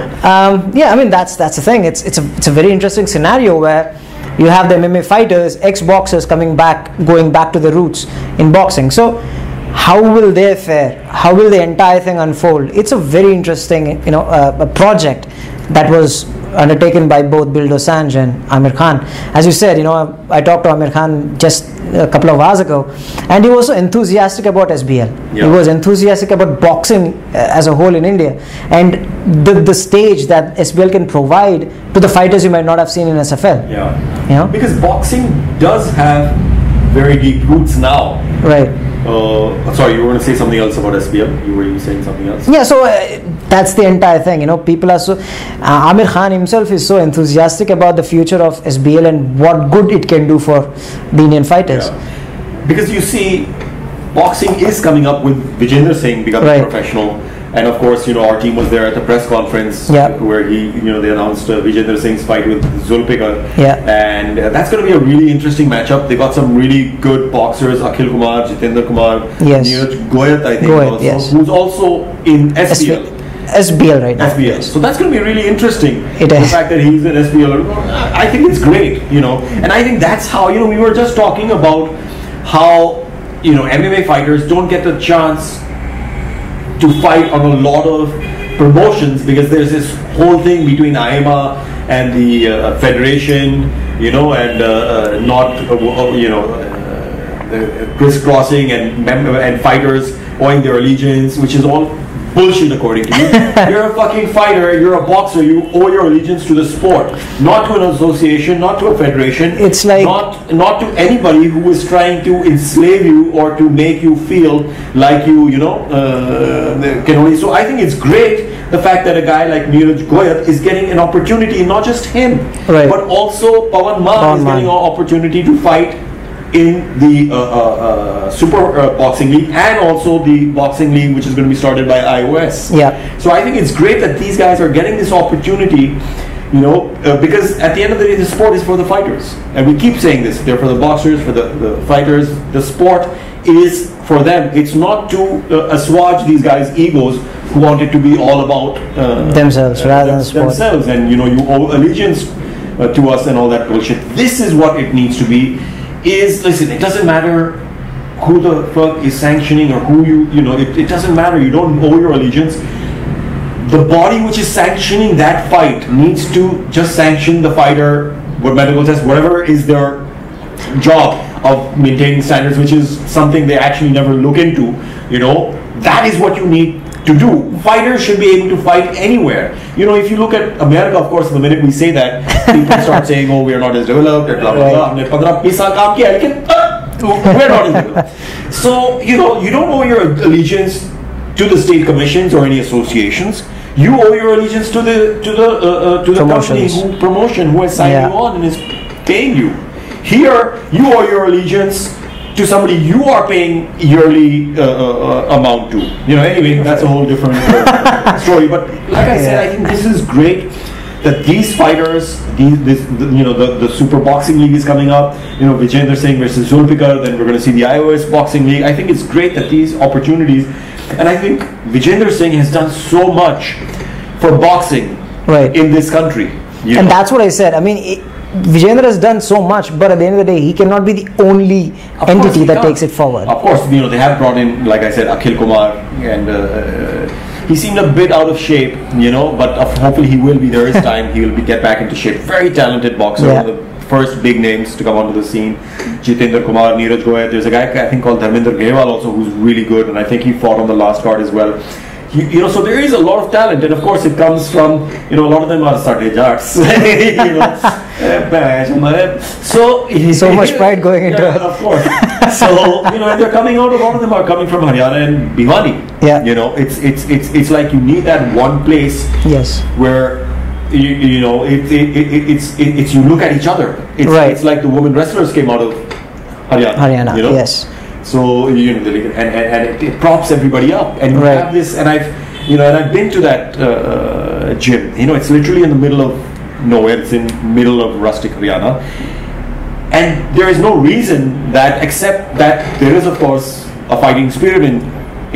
B: Yeah, I mean that's the thing. It's a very interesting scenario where you have the MMA fighters, ex-boxers going back to the roots in boxing. So how will they fare? How will the entire thing unfold? It's a very interesting, a project that was undertaken by both Bill Dosanjh and Amir Khan. As you said, I talked to Amir Khan just a couple of hours ago, and he was so enthusiastic about SBL. Yeah. He was enthusiastic about boxing as a whole in India, and the stage that SBL can provide to the fighters you might not have seen in SFL.
A: Yeah. Because boxing does have very deep roots now.
B: Right.
A: Sorry, you were going to say something else about SBL? You were saying something else?
B: Yeah, so that's the entire thing. People are so... Amir Khan himself is so enthusiastic about the future of SBL and what good it can do for the Indian fighters.
A: Yeah. Because you see, boxing is coming up with Vijendra Singh becoming professional. And of course, our team was there at the press conference where they announced Vijendra Singh's fight with Zulfikar.
B: Yeah.
A: And that's going to be a really interesting matchup. They got some really good boxers, Akhil Kumar, Jitendra Kumar, Neeraj Goyat, I think, who's also in SBL.
B: SBL right now.
A: SBL. So that's going to be really interesting.
B: It is.
A: The fact that he's in SBL, I think it's great, And I think that's how, we were just talking about how, MMA fighters don't get the chance to fight on a lot of promotions because there's this whole thing between IMA and the federation, and not crisscrossing and fighters owing their allegiance, which is all bullshit according to you. You're a fucking fighter, you're a boxer, you owe your allegiance to the sport, not to an association, not to a federation.
B: It's like
A: not to anybody who is trying to enslave you or to make you feel like you can only. So I think it's great the fact that a guy like Neeraj Goyat is getting an opportunity, not just him, but also Pawan Man is getting an opportunity to fight in the Super Boxing League and also the Boxing League, which is going to be started by iOS.
B: Yeah. So
A: I think it's great that these guys are getting this opportunity, because at the end of the day, the sport is for the fighters. And we keep saying this. They're for the boxers, for the fighters. The sport is for them. It's not to assuage these guys' egos who want it to be all about
B: themselves rather than sport.
A: Themselves. And, you know, allegiance to us and all that bullshit. This is what it needs to be. Listen, it doesn't matter who the fuck is sanctioning or who it doesn't matter. You don't owe your allegiance. The body which is sanctioning that fight needs to just sanction the fighter, what medical test, whatever is their job of maintaining standards, which is something they actually never look into. That is what you need to do. Fighters should be able to fight anywhere. If you look at America, of course, the minute we say that, people start saying, "Oh, we are not as developed," blah blah blah. We're not as developed. So you don't owe your allegiance to the state commissions or any associations. You owe your allegiance to the company who has signed you on and is paying you. Here, you owe your allegiance to somebody you are paying yearly amount to. Anyway, that's a whole different story. But like I said, I think this is great that these fighters, the Super Boxing League is coming up. Vijendra Singh versus Zulfikar. Then we're going to see the iOS Boxing League. I think it's great that these opportunities, and I think Vijendra Singh has done so much for boxing in this country.
B: And that's what I said. I mean, Vijendra has done so much, but at the end of the day, he cannot be the only entity that takes it forward.
A: Of course, they have brought in, like I said, Akhil Kumar, and he seemed a bit out of shape, but hopefully he will be. There is time. He will get back into shape. Very talented boxer, one of the first big names to come onto the scene. Jitendra Kumar, Neeraj Goyal. There's a guy I think called Dharmender Grewal also who's really good, and I think he fought on the last card as well. So there is a lot of talent, and of course it comes from, a lot of them are Sade Jats. So
B: much pride going into it.
A: Of course. So, and they're coming out, a lot of them are coming from Haryana and Bhiwani.
B: Yeah.
A: It's like you need that one place
B: yes.
A: where it's you look at each other. It's like the women wrestlers came out of Haryana.
B: Yes.
A: So and it props everybody up, and you have this. And I've been to that gym. It's literally in the middle of nowhere. It's in middle of rustic Haryana, and there is no reason that except that there is of course a fighting spirit in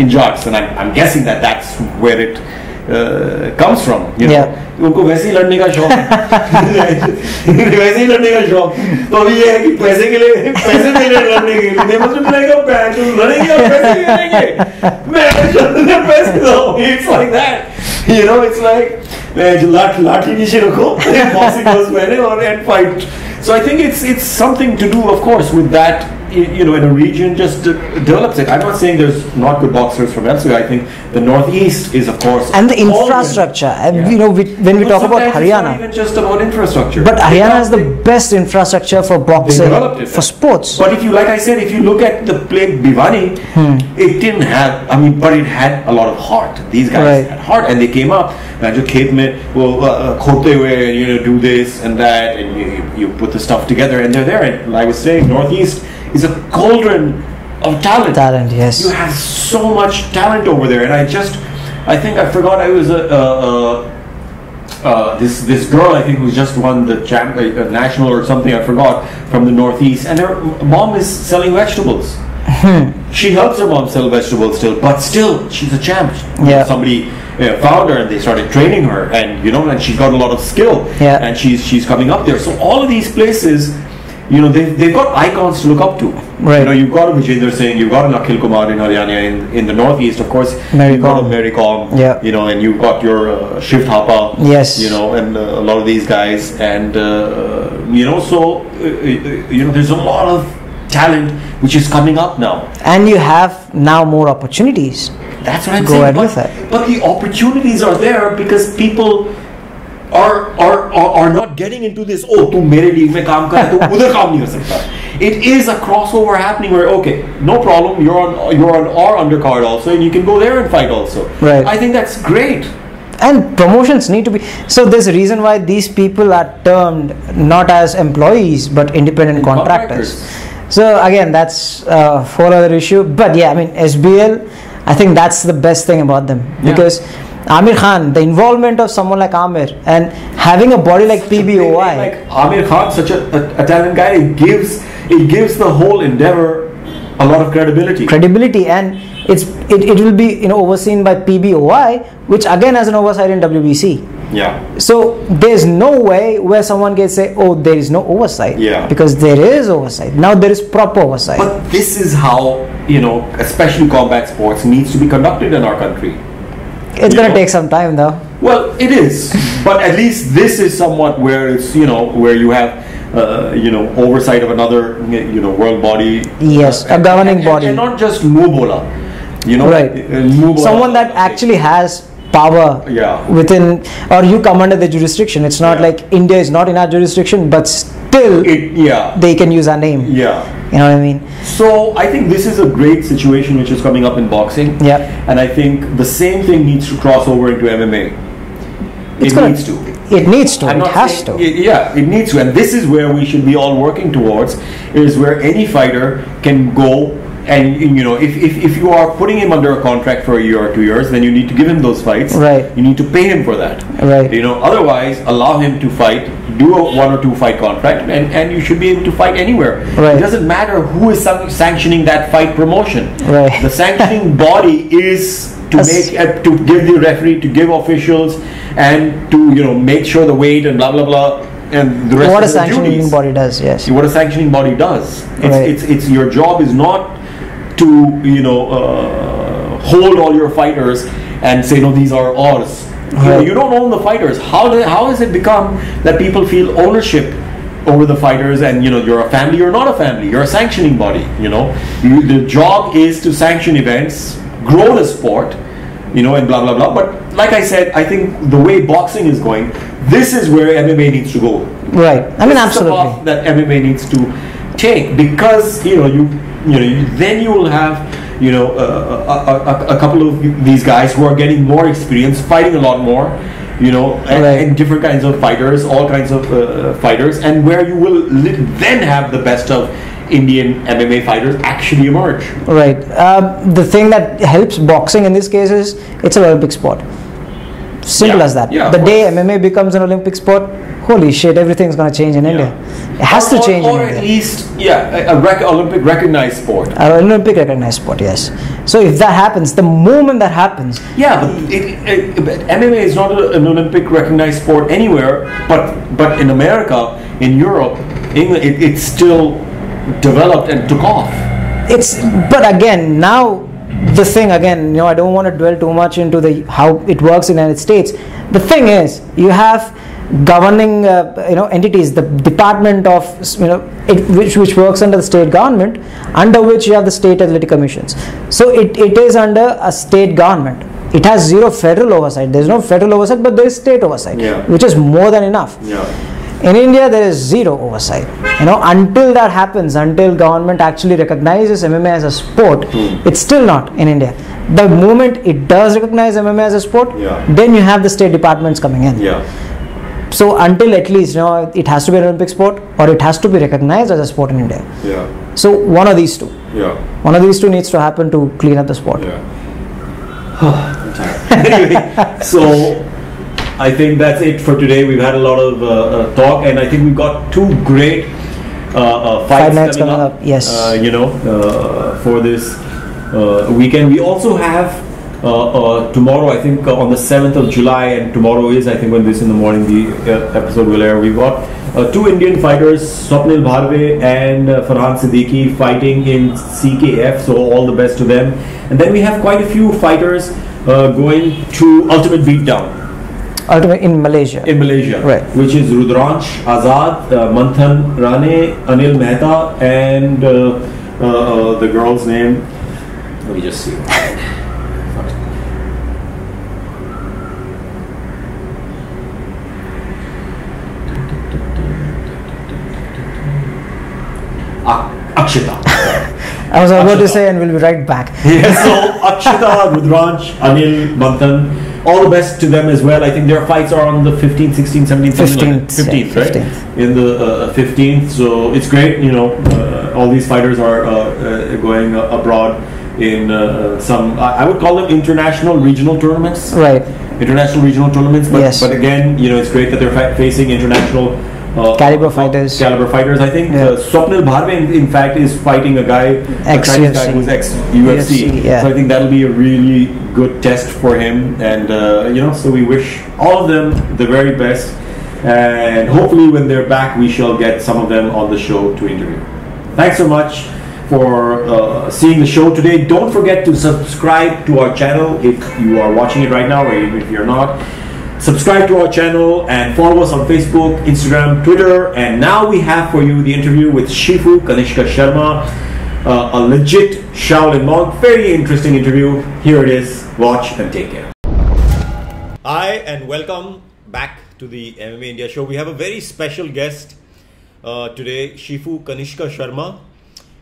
A: Jats, and I'm guessing that that's where it comes from. उनको वैसे ही लड़ने का शौक वैसे ही लड़ने का शौक तो अभी ये है कि पैसे के लिए पैसे मिले लड़ने के लिए they must be like लड़ेंगे और पैसे मिलेंगे मैं पैसे दो. It's like that, it's like लाठी नीचे रखो boxing gloves पहने और and fight. So I think it's something to do, of course, with that. In a region just develops it. I'm not saying there's not good boxers from elsewhere. I think the Northeast is, of course,
B: and the infrastructure. When we talk about Haryana,
A: it's not even just about infrastructure.
B: But Haryana has the best infrastructure for boxing, for sports.
A: But if you look at the play Bhiwani, it didn't have. But it had a lot of heart. These guys had heart, and they came up. And खेत में खोते हुए, do this and that, and you put the stuff together, and they're there. And like I was saying, Northeast is a cauldron of talent.
B: Yes.
A: You have so much talent over there, and I think I forgot. I was this girl I think who just won the national or something. I forgot, from the Northeast, and her mom is selling vegetables. She helps her mom sell vegetables still, but still she's a champ. Somebody found her and they started training her, and and she's got a lot of skill. And she's coming up there. So all of these places, they've got icons to look up to. You've got a Vijendra Singh, you've got an Akhil Kumar in Haryana, in the Northeast, of course. You've got a Mary Com, and you've got your Shiv Thapa, and a lot of these guys, and there's a lot of talent which is coming up now,
B: and you have now more opportunities.
A: That's what I'm saying. But the opportunities are there because people are not getting into this. Oh, tu mere league mein kaam kar raha hai, tu udhar kaam nahi kar sakta. It is a crossover happening where no problem, you're on our undercard also, and you can go there and fight also. I think that's great.
B: And promotions need to be. So there's a reason why these people are termed not as employees but independent contractors. So again, that's a whole other issue. But SBL, I think that's the best thing about them, because Amir Khan, the involvement of someone like Amir and having a body like PBOI,
A: like Amir Khan, such a talent guy, it gives the whole endeavor a lot of credibility, and it will be overseen by PBOI, which again has an oversight in WBC. So there's no way where someone can say, oh, there is no oversight, because there is oversight. Now there is proper oversight. But this is how especially combat sports needs to be conducted in our country.
B: It's going to take some time though.
A: Well, it is, but at least this is somewhat where it's where you have oversight of another world body.
B: Yes, a governing body,
A: and not just Mubola.
B: Someone that actually has power within, or you come under the jurisdiction. It's not like India is not in our jurisdiction, but still they can use our name. You know what I mean?
A: So I think this is a great situation which is coming up in boxing. And I think the same thing needs to cross over into MMA. It needs to.
B: It needs to. It has to.
A: It needs to. And this is where we should be all working towards, is where any fighter can go. And if you are putting him under a contract for a year or 2 years, then you need to give him those fights. You need to pay him for that. Otherwise, allow him to fight, do a 1 or 2 fight contract, and you should be able to fight anywhere. It doesn't matter who is sanctioning that fight promotion. The sanctioning body is to give the referee, to give officials, and to make sure the weight and blah blah blah. And the rest
B: what
A: of
B: a sanctioning body does,
A: what a sanctioning body does. It's your job is not to hold all your fighters and say no, these are ours. You don't own the fighters. How has it become that people feel ownership over the fighters, and you're a family, you're not a family, you're a sanctioning body. The job is to sanction events, grow the sport, and blah blah blah. But like I said, I think the way boxing is going, this is where MMA needs to go.
B: Right. I mean,
A: this is the
B: absolutely.
A: path that MMA needs to take, because then you will have a couple of these guys who are getting more experience, fighting a lot more, and different kinds of fighters, all kinds of fighters, and where you will then have the best of Indian MMA fighters actually emerge.
B: Right. The thing that helps boxing in this case is it's an Olympic sport. Simple as that.
A: Yeah,
B: the day MMA becomes an Olympic sport, holy shit, everything's going to change in India. It has to change in India.
A: Or at least, Olympic recognized sport.
B: An Olympic recognized sport, yes. So if that happens, the moment that happens...
A: Yeah, but MMA is not an Olympic recognized sport anywhere, but in America, in Europe, England, it's still developed and took off.
B: But again, now... The thing again, I don't want to dwell too much into how it works in the United States. The thing is, you have governing entities, the department of which works under the state government, under which you have the state athletic commissions. So it is under a state government. It has zero federal oversight. There is no federal oversight, but there is state oversight, which is more than enough. In India, there is zero oversight. Until that happens, until government actually recognizes MMA as a sport, it's still not in India. The moment it does recognize MMA as a sport, then you have the state departments coming in. So until at least it has to be an Olympic sport, or it has to be recognized as a sport in India. So one of these two. One of these two needs to happen to clean up the sport.
A: I'm tired. Anyway, so I think that's it for today. We've had a lot of talk, and I think we've got two great fights coming up.
B: Yes.
A: For this weekend. We also have tomorrow, I think on the 7th of July, and tomorrow is, I think, when this in the morning the episode will air. We've got two Indian fighters, Swapnil Bharve and Farhan Siddiqui, fighting in CKF. So all the best to them. And then we have quite a few fighters going to Ultimate Beatdown.
B: In Malaysia. Right.
A: Which is Rudransh, Azad, Manthan Rane, Anil Mehta, and the girl's name. Let me just see. Akshita.
B: I was about to say, and we'll be right back.
A: So Akshita, Rudransh, Anil, Manthan, all the best to them as well. I think their fights are on the 15th, 16th, 17th, 15th, right? 15th. In the 15th. So it's great, all these fighters are going abroad in some, I would call them international regional tournaments.
B: Right.
A: International regional tournaments, but again, it's great that they're facing international
B: caliber fighters.
A: I think Swapnil Bharve, in fact, is fighting a Chinese guy who's ex-UFC. So I think that'll be a really good test for him. And so we wish all of them the very best. And hopefully, when they're back, we shall get some of them on the show to interview. Thanks so much for seeing the show today. Don't forget to subscribe to our channel if you are watching it right now, or even if you're not. Subscribe to our channel and follow us on Facebook, Instagram, Twitter. And now we have for you the interview with Shifu Kanishka Sharma, a legit Shaolin monk. Very interesting interview. Here it is. Watch and take care. Hi, and welcome back to the MMA India show. We have a very special guest today, Shifu Kanishka Sharma.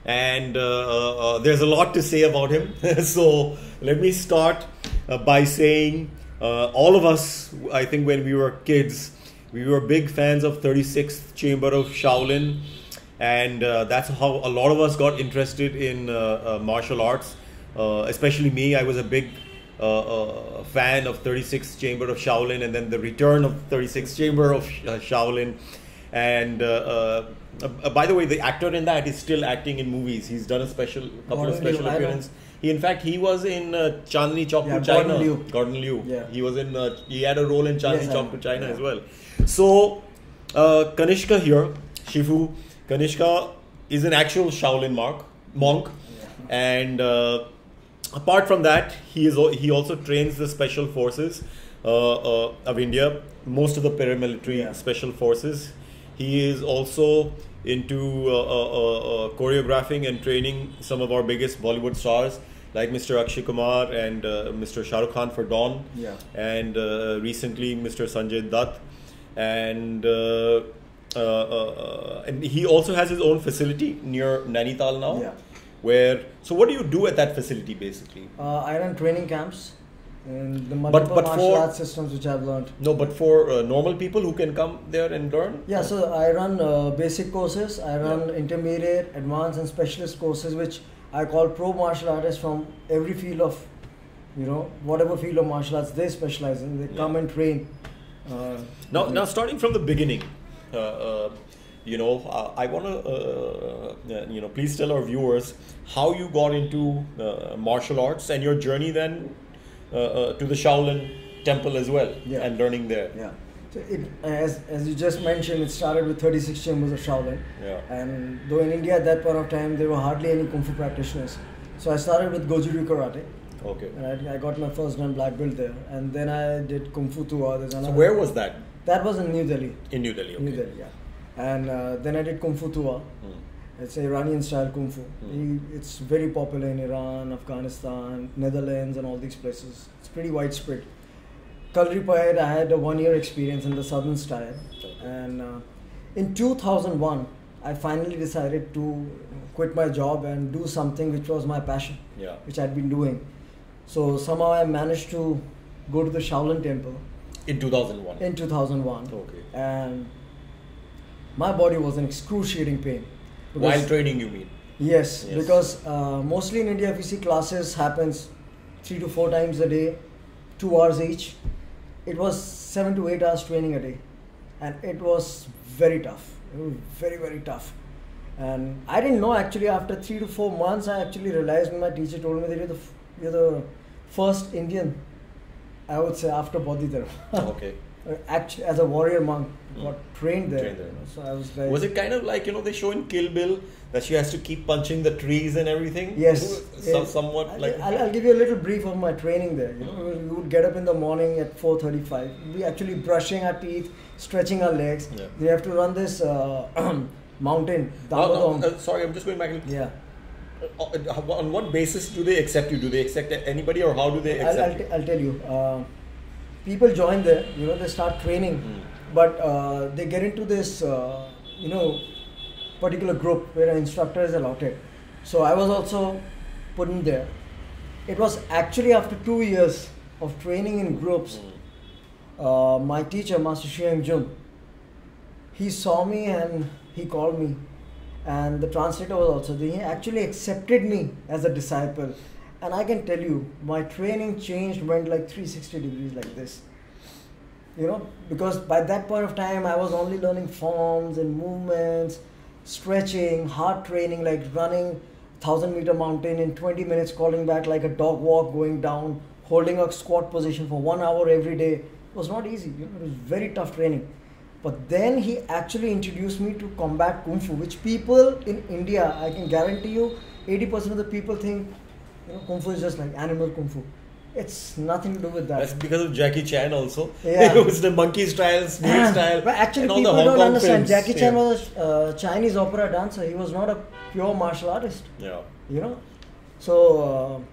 A: And there's a lot to say about him. So let me start by saying, all of us, I think when we were kids, we were big fans of 36th Chamber of Shaolin, and that's how a lot of us got interested in martial arts, especially me. I was a big fan of 36th Chamber of Shaolin, and then the return of 36th Chamber of Shaolin. And by the way, the actor in that is still acting in movies. He's done a couple of special appearances. In fact, he was in Chandni Chowk to China. Gordon Liu. Yeah. He was in. He had a role in Chandni Chowk to China as well. So, Kanishka here, Shifu Kanishka is an actual Shaolin monk, and apart from that, he also trains the special forces of India, most of the paramilitary special forces. He is also into choreographing and training some of our biggest Bollywood stars like Mr. Akshay Kumar and Mr. Shah Rukh Khan for Dawn, and recently Mr. Sanjay Dutt, and he also has his own facility near Nainital now. So what do you do at that facility basically?
B: I run training camps and the multiple martial arts systems which I've learned.
A: No, but for normal people who can come there and learn?
B: Yeah, so I run basic courses, I run intermediate, advanced and specialist courses which I call pro martial artists from every field of, whatever field of martial arts they specialize in. They come and train.
A: Now starting from the beginning, I want to, please tell our viewers how you got into martial arts and your journey then to the Shaolin temple as well, and learning there.
B: So as you just mentioned, it started with 36 chambers of Shaolin. And though in India at that point of time there were hardly any Kung Fu practitioners, so I started with Goju-Ryu Karate. And I got my first Dan black belt there, and then I did Kung Fu Tua.
A: So where was that?
B: That was in New Delhi.
A: In New Delhi, okay.
B: New Delhi, and then I did Kung Fu Tua. It's Iranian style Kung Fu. It's very popular in Iran, Afghanistan, Netherlands and all these places. It's pretty widespread. Kalri I had a 1-year experience in the southern style, and in 2001 I finally decided to quit my job and do something which was my passion, which I'd been doing. So somehow I managed to go to the Shaolin temple.
A: In 2001?
B: In 2001.
A: Okay.
B: And my body was in excruciating pain.
A: While training, you mean?
B: Yes, because mostly in India, if you see classes happens 3 to 4 times a day, 2 hours each. It was 7 to 8 hours training a day, and it was very tough. It was very, very tough. And I didn't know actually. After 3 to 4 months, I actually realized when my teacher told me that you're the first Indian, I would say, after Bodhidharma.
A: Okay.
B: Actually, as a warrior monk, got trained there. So I was like.
A: Was it kind of like they show in Kill Bill that she has to keep punching the trees and everything?
B: Yes.
A: Somewhat like.
B: I'll give you a little brief of my training there. We would get up in the morning at 4:35. We actually brushing our teeth, stretching our legs. We have to run this mountain.
A: Sorry, I'm just going back. On what basis do they accept you? Do they accept anybody, or how do they accept you?
B: I'll tell you. People join there, they start training, but they get into this, particular group where an instructor is allotted. So I was also put in there. It was actually after 2 years of training in groups, my teacher, Master Shi Jun, he saw me and he called me, and the translator was also there. He actually accepted me as a disciple. And I can tell you, my training went like 360 degrees like this. Because by that point of time, I was only learning forms and movements, stretching, hard training, like running 1,000-meter mountain in 20 minutes, calling back like a dog walk, going down, holding a squat position for 1 hour every day. It was not easy. It was very tough training. But then he actually introduced me to combat Kung Fu, which people in India, I can guarantee you, 80% of the people think Kung Fu is just like animal Kung Fu. It's nothing to do with that.
A: That's because of Jackie Chan also. It was the monkey style, snake style.
B: But actually, people don't understand. Jackie Chan was a Chinese opera dancer. He was not a pure martial artist. So,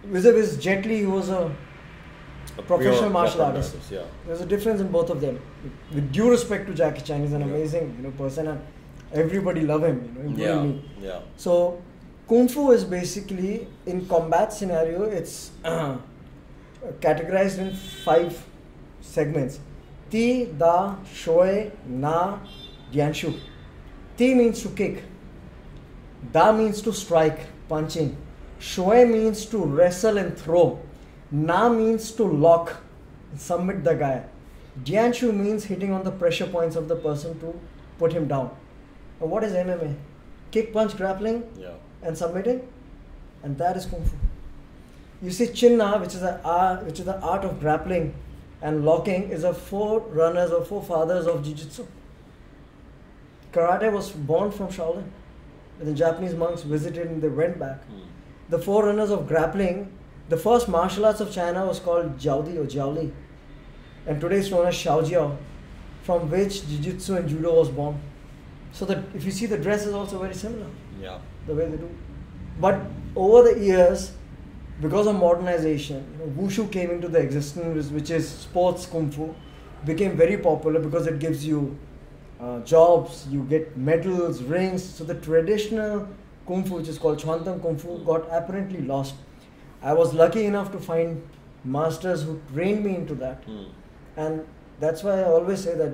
B: vis-a-vis Jet Li, he was a professional martial artist. There's a difference in both of them. With due respect to Jackie Chan, he's an amazing person, and everybody love him. Including me. So Kung Fu is basically, in combat scenario, it's categorized in 5 segments. Ti, Da, Shoei, Na, Dianshu. Ti means to kick. Da means to strike, punching. Shoei means to wrestle and throw. Na means to lock, submit the guy. Dianshu means hitting on the pressure points of the person to put him down. And what is MMA? Kick, punch, grappling, and submitting, and that is Kung Fu. You see, Chinna, which is the art of grappling and locking, is a forerunners or forefathers of Jiu-Jitsu. Karate was born from Shaolin. When the Japanese monks visited and they went back. The forerunners of grappling, the first martial arts of China was called Jiaodi or Jiaoli, and today it's known as Shaojiao. from which jiu-jitsu and judo was born. So that if you see, the dress is also very similar.
C: Yeah.
B: The way they do. But over the years, because of modernization, wushu came into the existence, which is sports kung fu, became very popular because it gives you jobs, you get medals, rings. So the traditional kung fu, which is called Chuantang kung fu, got apparently lost. I was lucky enough to find masters who trained me into that. And that's why I always say that,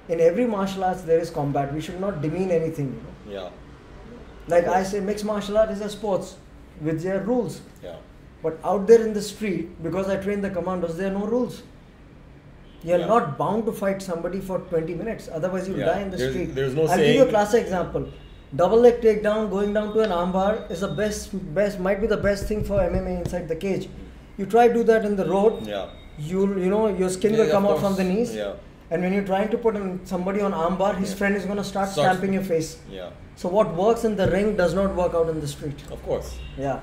B: in every martial arts there is combat. We should not demean anything.
C: Yeah.
B: Like I say, mixed martial art is a sports with their rules.
C: Yeah.
B: But out there in the street, because I train the commandos, there are no rules. You're not bound to fight somebody for 20 minutes. Otherwise, you'll die in the street.
C: There's no
B: I'll give you a classic example. Double leg takedown, going down to an armbar is the best, might be the best thing for MMA inside the cage. You try to do that in the road.
C: Yeah.
B: Your skin will come out from the knees.
C: Yeah.
B: And when you're trying to put somebody on armbar, his friend is going to start stamping your face.
C: Yeah.
B: So what works in the ring does not work out in the street.
C: Of course.
B: Yeah.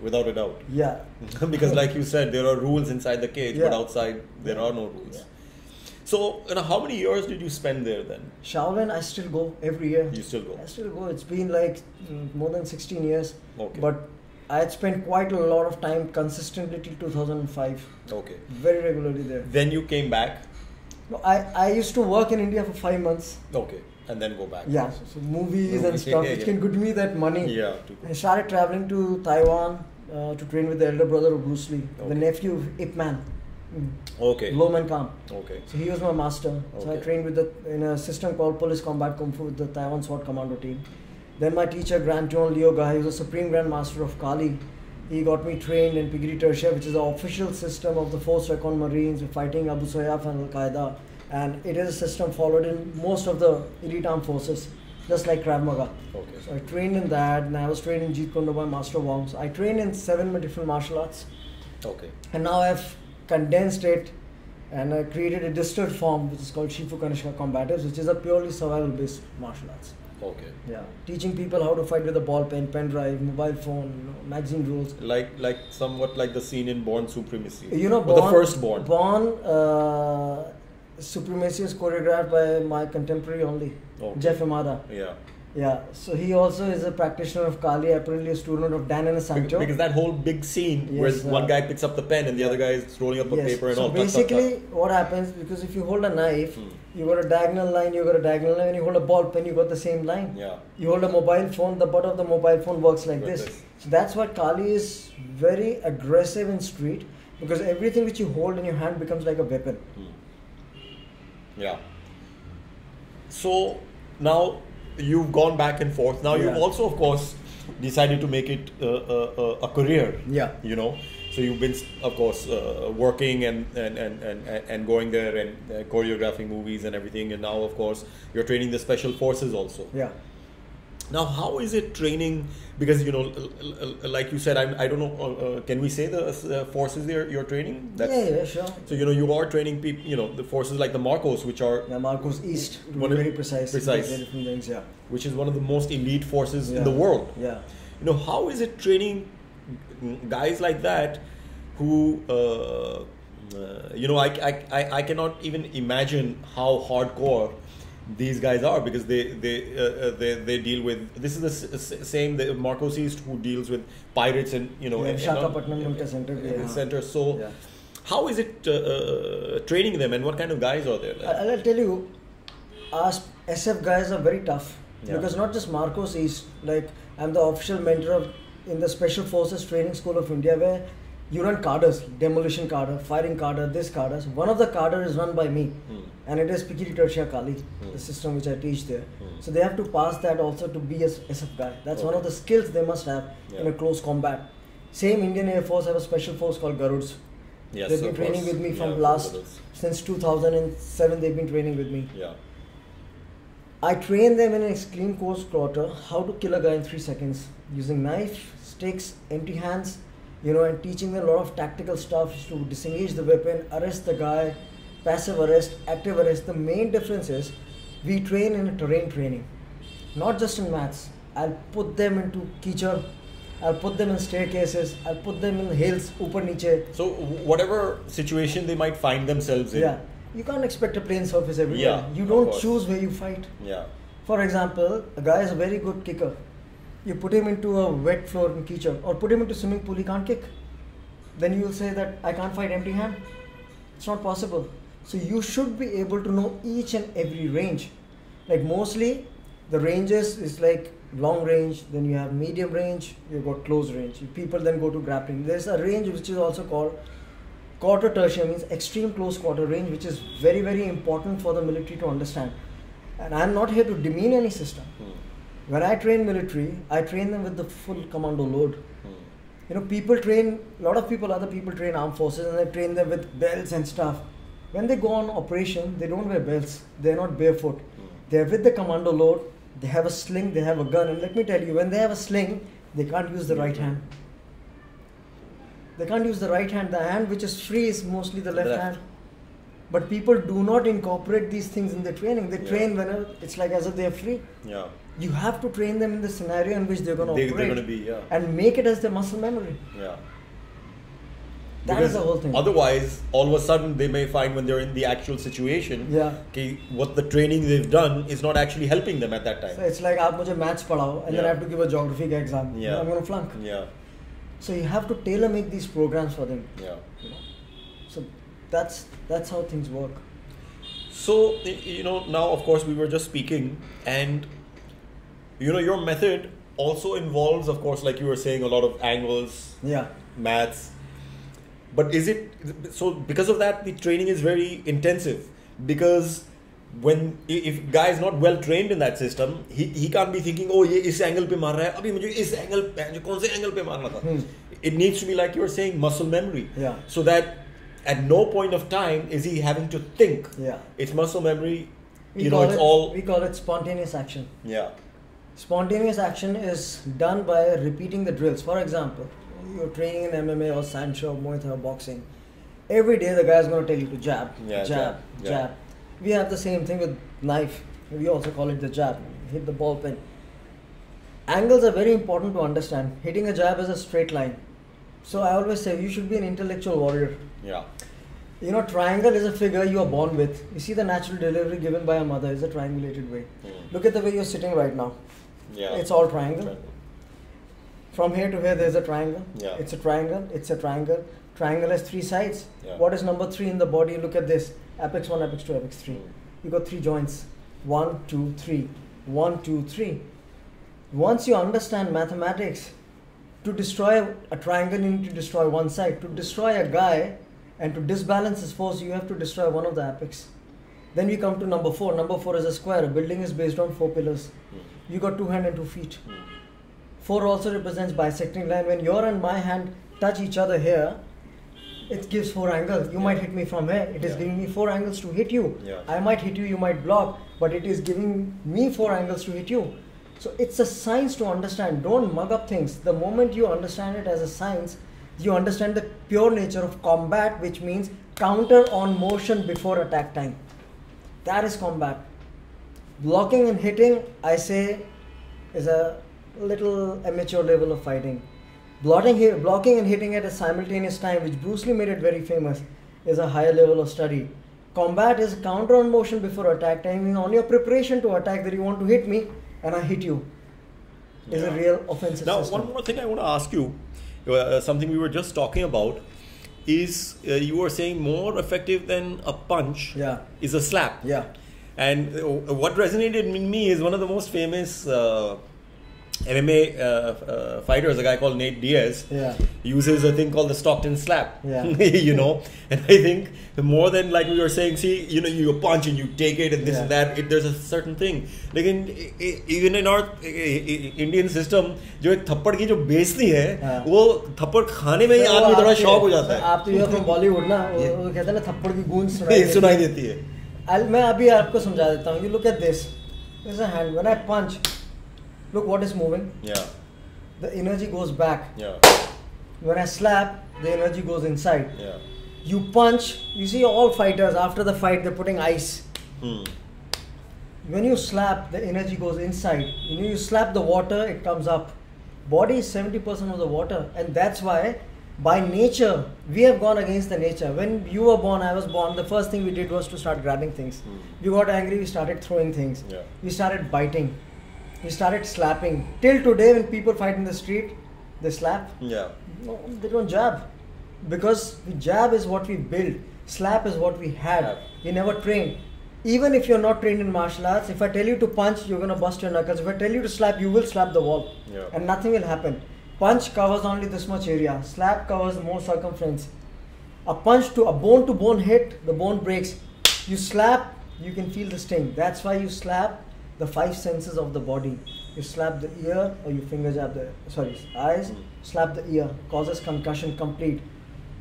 C: Without a doubt.
B: Yeah.
C: Because like you said, there are rules inside the cage, but outside there are no rules.
B: Yeah.
C: So, how many years did you spend there then?
B: Shaolin, I still go every year.
C: You still go?
B: I still go. It's been like more than 16 years.
C: Okay.
B: But I had spent quite a lot of time consistently till 2005.
C: Okay.
B: Very regularly there.
C: Then you came back?
B: No, I used to work in India for 5 months.
C: Okay. And then go back?
B: Yeah. So movies and stuff, which can give me that money.
C: Yeah.
B: I started traveling to Taiwan to train with the elder brother of Bruce Lee, the nephew of Ip Man.
C: Okay.
B: Loman Kam.
C: Okay.
B: So he was my master. So I trained in a system called Police Combat Kung Fu with the Taiwan SWAT Commando team. Then my teacher, Grand John Leo Gai, he was a Supreme Grand Master of Kali. He got me trained in Pigiri Tertia, which is the official system of the 4th Recon Marines fighting Abu Sayyaf and Al-Qaeda. And it is a system followed in most of the elite armed forces, just like Krav Maga.
C: Okay.
B: So I trained in that, and I was trained in Jeet Kune Do by Master Wong. So I trained in 7 different martial arts.
C: Okay.
B: And now I've condensed it and I created a distilled form which is called Shifu Kanishka Combatives, which is a purely survival based martial arts.
C: Okay.
B: Yeah. Teaching people how to fight with a ball pen, pen drive, mobile phone, magazine rules.
C: Like somewhat like the scene in Born Supremacy.
B: The
C: first Born.
B: Born Supremacy is choreographed by my contemporary only, Jeff Imada.
C: Yeah.
B: Yeah, so he also is a practitioner of Kali, apparently a student of Dan and Sancho.
C: Because that whole big scene where one guy picks up the pen and the other guy is rolling up a paper and
B: so
C: all.
B: Basically, what happens, because if you hold a knife, you got a diagonal line, you got a diagonal line. When you hold a ball pen, you got the same line.
C: Yeah.
B: You hold a mobile phone, the butt of the mobile phone works like this. So that's why Kali is very aggressive in street, because everything which you hold in your hand becomes like a weapon.
C: Yeah. So now you've gone back and forth. Now you've also, of course, decided to make it a career.
B: Yeah.
C: So you've been, of course, working and going there and choreographing movies and everything. And now, of course, you're training the special forces also.
B: Yeah.
C: Now, how is it training? Because, like you said, I don't know, can we say the forces you're training?
B: Yeah, sure.
C: So, you are training people, the forces like the Marcos, which are...
B: Yeah, Marcos East, to be very precise.
C: Precise.
B: Different things, yeah.
C: Which is one of the most elite forces in the world.
B: Yeah.
C: How is it training guys like that who, I cannot even imagine how hardcore these guys are, because they deal with, this is the same the Marcos East who deals with pirates and
B: Visakhapatnam
C: center. So how is it training them, and what kind of guys are there?
B: I'll tell you, our SF guys are very tough, because not just Marcos East, like I'm the official mentor in the Special Forces Training School of India, where you run cadres, demolition cadre, firing cadre, this cadres. One of the cadre is run by me, and it is Pikiri Tertia Kali, the system which I teach there. So they have to pass that also to be a SF guy. That's one of the skills they must have in a close combat. Same Indian Air Force have a special force called Garuds.
C: Yes,
B: they've been training with me from since 2007. They've been training with me.
C: Yeah.
B: I train them in an extreme course quarter how to kill a guy in 3 seconds using knife, sticks, empty hands. And teaching them a lot of tactical stuff to disengage the weapon, arrest the guy, passive arrest, active arrest. The main difference is we train in a terrain training, not just in mats. I'll put them into kichad, I'll put them in staircases, I'll put them in hills, upar niche.
C: So whatever situation they might find themselves in.
B: Yeah, you can't expect a plain surface everywhere.
C: Yeah,
B: You
C: of
B: don't
C: course.
B: choose where you fight.
C: Yeah.
B: For example, a guy is a very good kicker. You put him into a wet floor in Kichar or put him into swimming pool, he can't kick. Then you will say that I can't fight empty hand. It's not possible. So you should be able to know each and every range. Like mostly the ranges is like long range, then you have medium range, you've got close range. People then go to grappling. There's a range which is also called quarter tertiary, means extreme close quarter range, which is very, very important for the military to understand. And I'm not here to demean any system. When I train military, I train them with the full commando load. You know, people train, a lot of people, other people train armed forces and they train them with belts and stuff. When they go on operation, they don't wear belts. They're not barefoot. They're with the commando load. They have a sling, they have a gun. And let me tell you, when they have a sling, they can't use the right hand. They can't use the right hand. The hand which is free is mostly the left hand. But people do not incorporate these things in their training. They train whenever it's like as if they are free.
C: Yeah.
B: You have to train them in the scenario in which they're going to operate.
C: They're going to be,
B: and make it as their muscle memory.
C: Yeah.
B: That is the whole thing.
C: Otherwise, all of a sudden, they may find when they're in the actual situation, okay, what the training they've done is not actually helping them at that time.
B: So it's like, aap mujhe maths padhao, and then I have to give a geography exam. I'm going to flunk.
C: Yeah.
B: So you have to tailor make these programs for them.
C: Yeah.
B: You know? So that's how things work.
C: So, you know, now of course we were just speaking, and you know, your method also involves, of course, like you were saying, a lot of angles, maths. But is it so? Because of that, the training is very intensive. Because if guy is not well trained in that system, he can't be thinking, oh, ye is angle pe maar raha hai, abhi mujhe is angle, kaun se angle pe marna tha. It needs to be, like you were saying, muscle memory. So that at no point of time is he having to think. It's muscle memory. We call it
B: spontaneous action. Spontaneous action is done by repeating the drills. For example, you're training in MMA or Sancho, Muay Thai or boxing. Every day the guy is going to tell you to jab, jab. We have the same thing with knife. We also call it the jab. Hit the ball pin. Angles are very important to understand. Hitting a jab is a straight line. So I always say you should be an intellectual warrior. You know, triangle is a figure you are born with. You see the natural delivery given by a mother is a triangulated way. Look at the way you're sitting right now. It's all triangle. From here to here there's a triangle. It's a triangle. It's a triangle. Triangle has three sides. What is number 3 in the body? Look at this. Apex 1, apex 2, apex 3. You got 3 joints. 1, 2, 3. 1, 2, 3. Once you understand mathematics, to destroy a triangle you need to destroy one side. To destroy a guy and to disbalance his force, you have to destroy one of the apex. Then we come to number 4. Number 4 is a square. A building is based on 4 pillars. You got 2 hands and 2 feet. 4 also represents bisecting line. When your and my hand touch each other here, it gives 4 angles. You might hit me from here. It is giving me 4 angles to hit you. I might hit you, you might block, but it is giving me 4 angles to hit you. So it's a science to understand. Don't mug up things. The moment you understand it as a science, you understand the pure nature of combat, which means counter on motion before attack time. That is combat. Blocking and hitting, I say, is a little amateur level of fighting. Blocking and hitting at a simultaneous time, which Bruce Lee made it very famous, is a higher level of study. Combat is counter on motion before attack time. On your preparation to attack, that you want to hit me and I hit you, is a real offensive
C: now,
B: system.
C: One more thing I want to ask you, something we were just talking about, is you were saying more effective than a punch is a slap. And what resonated in me is one of the most famous MMA fighters, a guy called Nate Diaz, uses a thing called the Stockton slap. You know, and I think more than, like we were saying, see, you know, you punch and you take it and this and that, there's a certain thing. Like even in our Indian system, जो एक थप्पड़ की जो बेइज्जती है, वो थप्पड़ खाने में ही आदमी थोड़ा शॉक हो जाता है.
B: आप तो ये from Bollywood ना, वो कहते हैं ना थप्पड़ की गूंज
C: सुनाई देती है.
B: मैं अभी आपको समझा देता हूँ. You look at this. This is a hand. When I punch, look what is moving. The energy goes back. When I slap, the energy goes inside. You punch, you see all fighters after the fight they're putting ice. When you slap, the energy goes inside. You slap the water, it comes up. Body is 70% of the water, and that's why By nature, we have gone against the nature. When you were born, I was born, the first thing we did was to start grabbing things. We got angry, we started throwing things.
C: Yeah.
B: We started biting. We started slapping. Till today, when people fight in the street, they slap.
C: Yeah.
B: No, they don't jab. Because the jab is what we build. Slap is what we have. We never train. Even if you're not trained in martial arts, if I tell you to punch, you're going to bust your knuckles. If I tell you to slap, you will slap the wall.
C: Yeah.
B: And nothing will happen. Punch covers only this much area. Slap covers more circumference. A punch to a bone hit, the bone breaks. You slap, you can feel the sting. That's why you slap the 5 senses of the body. You slap the ear or you finger jab the eyes, slap the ear, causes concussion complete.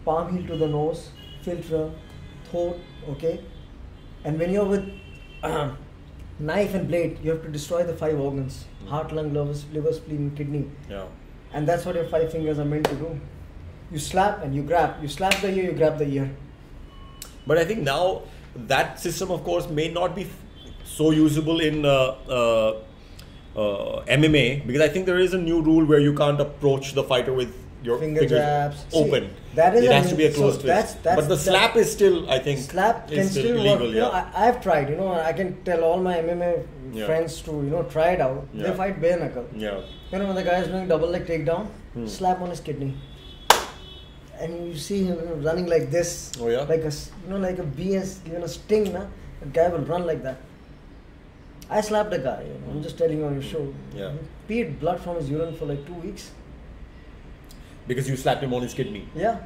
B: Palm heel to the nose, filter, throat, okay? And when you're with knife and blade, you have to destroy the 5 organs. Heart, lung, liver, spleen, kidney.
C: Yeah.
B: And that's what your 5 fingers are meant to do. You slap and you grab. You slap the ear, you grab the ear.
C: But I think now that system, of course, may not be so usable in MMA, because I think there is a new rule where you can't approach the fighter with your fingers
B: jabs
C: open.
B: See, that is
C: it has to be a closed fist. But the slap is still, I think,
B: slap can still
C: legal.
B: Work. You know, I've tried. You know, I can tell all my MMA friends to try it out. They fight bare knuckle.
C: Yeah.
B: You know, when the guy is doing double leg takedown, slap on his kidney, and you see him running like this.
C: Oh yeah.
B: Like a like a bee has given a sting. Na, the guy will run like that. I slapped a guy. I'm just telling you on your show.
C: Yeah.
B: He peed blood from his urine for like 2 weeks.
C: Because you slapped him on his kidney.
B: Yeah.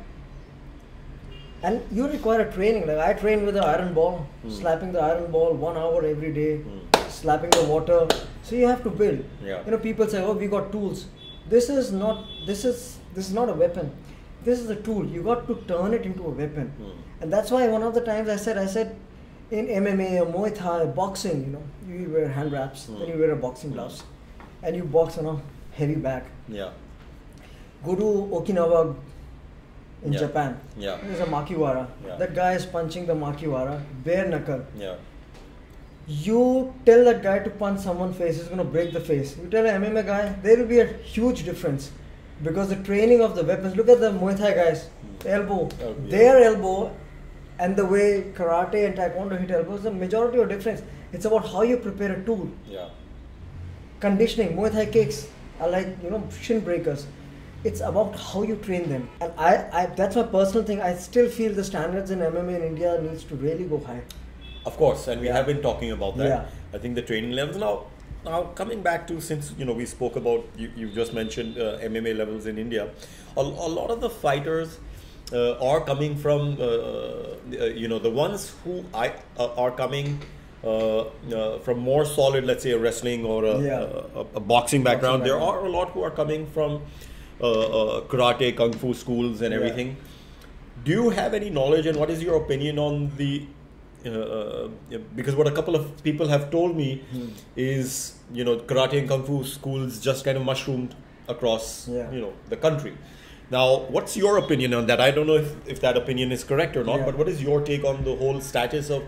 B: And you require a training. Like I train with an iron ball, slapping the iron ball 1 hour every day, slapping the water. So you have to build.
C: Yeah.
B: You know, people say, "Oh, we got tools." This is not a weapon. This is a tool. You got to turn it into a weapon. And that's why one of the times I said, in MMA or Muay Thai, boxing, you wear hand wraps, then you wear a boxing gloves, and you box on a heavy bag.
C: Yeah.
B: Go to Okinawa in Japan.
C: Yeah.
B: There's a makiwara.
C: Yeah.
B: That guy is punching the makiwara, bare knuckle.
C: Yeah.
B: You tell that guy to punch someone's face, he's going to break the face. You tell an MMA guy, there will be a huge difference. Because the training of the weapons, look at the Muay Thai guys, elbow, their elbow, and the way karate and taekwondo hit elbows, the majority of difference. It's about how you prepare a tool.
C: Yeah.
B: Conditioning, Muay Thai kicks are like, shin breakers. It's about how you train them. And I that's my personal thing. I still feel the standards in MMA in India needs to really go high.
C: Of course, and we have been talking about that.
B: Yeah.
C: I think the training levels now coming back to, since we spoke about, you just mentioned MMA levels in India, a lot of the fighters are coming from the ones who are coming from more solid, let's say a wrestling or a boxing background. There are a lot who are coming from karate, kung fu schools and everything. Do you have any knowledge, and what is your opinion on the because what a couple of people have told me is, karate and kung fu schools just kind of mushroomed across the country. Now, what's your opinion on that? I don't know if that opinion is correct or not, but what is your take on the whole status of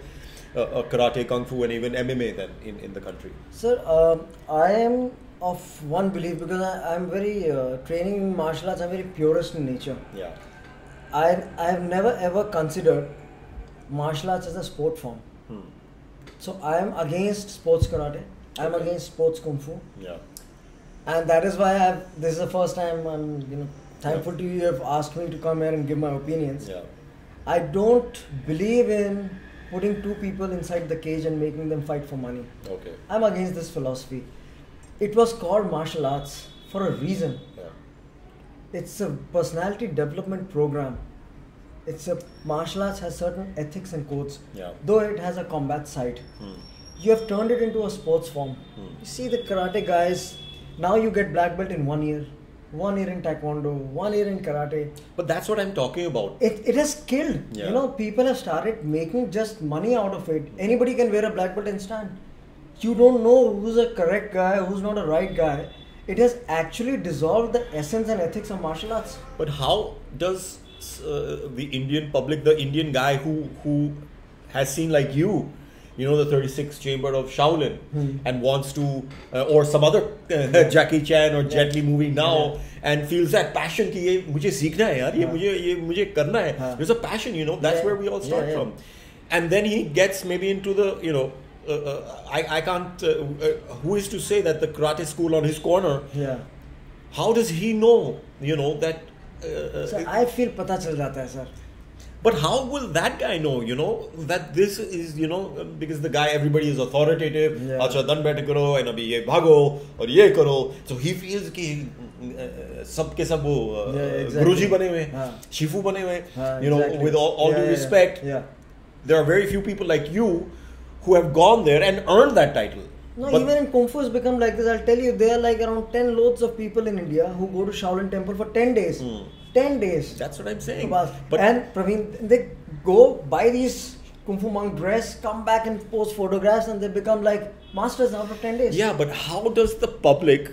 C: karate, kung fu and even MMA then in the country?
B: Sir, I am of one belief, because I'm very training in martial arts, I'm very purist in nature.
C: Yeah.
B: I have never ever considered martial arts as a sport form. So I am against sports karate. I am against sports kung fu.
C: Yeah.
B: And that is why this is the first time I'm thankful to you. You have asked me to come here and give my opinions.
C: Yeah.
B: I don't believe in putting 2 people inside the cage and making them fight for money.
C: Okay.
B: I'm against this philosophy. It was called martial arts for a reason.
C: Yeah.
B: It's a personality development program. Martial arts has certain ethics and codes, though it has a combat side. You have turned it into a sports form. You see the karate guys, now you get black belt in 1 year. 1 year in taekwondo, 1 year in karate.
C: But that's what I'm talking about.
B: It has killed. People have started making just money out of it. Anybody can wear a black belt and stand. You don't know who's a correct guy, who's not a right guy. It has actually dissolved the essence and ethics of martial arts.
C: But how does the Indian public, the Indian guy who has seen like you, you know, the 36th chamber of Shaolin and wants to, or some other Jackie Chan or Jet Li movie now and feels that passion कि ये मुझे सीखना है यार, ये मुझे करना है. There's a passion, you know, that's where we all start from. And then he gets maybe into the, you know, I can't, who is to say that the karate school on his corner, how does he know, you know, that...
D: so I feel pata chal jata hai, sir.
C: But how will that guy know, you know, that this is, you know, because the guy, everybody is authoritative, acha dan baith karo, and abhi ye bhago, aur ye karo. So he feels ki sab ke sab wo Guruji bane hue, Shifu bane hue, you know, with all due respect. There are very few people like you who have gone there and earned that title.
D: No, but even in Kung Fu it's become like this. I'll tell you, there are like around 10 loads of people in India who go to Shaolin Temple for 10 days. 10 days.
C: That's what I'm saying.
D: But and Praveen, they go buy these Kung Fu monk dress, come back and post photographs, and they become like masters now for 10 days.
C: Yeah, but how does the public...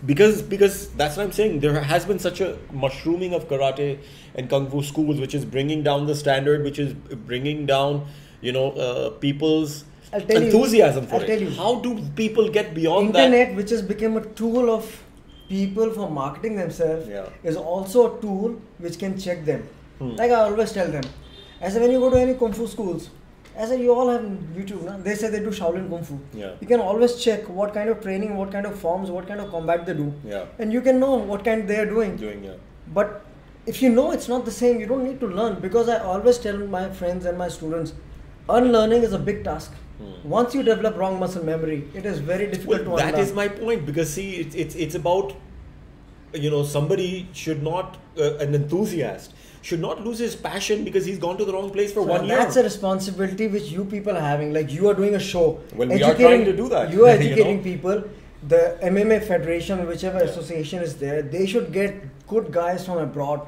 C: Because that's what I'm saying. There has been such a mushrooming of karate and kung fu schools, which is bringing down the standard, which is bringing down, you know, people's enthusiasm for it. How do people get beyond that?
D: Internet, which has become a tool of people for marketing themselves, is also a tool which can check them. Like I always tell them, as when you go to any kung fu schools, as you all have YouTube, na? They say they do Shaolin Kung Fu. You can always check what kind of training, what kind of forms, what kind of combat they do. And you can know what kind they are doing. But if you know it's not the same, you don't need to learn. Because I always tell my friends and my students, unlearning is a big task. Once you develop wrong muscle memory, it is very difficult to unlearn.
C: That is my point. Because see, it's about, you know, somebody should not, an enthusiast, should not lose his passion because he's gone to the wrong place for 1 year.
D: That's a responsibility which you people are having. Like you are doing a show.
C: Well, we are trying to do that.
D: You are educating people. The MMA Federation, whichever association is there, they should get good guys from abroad.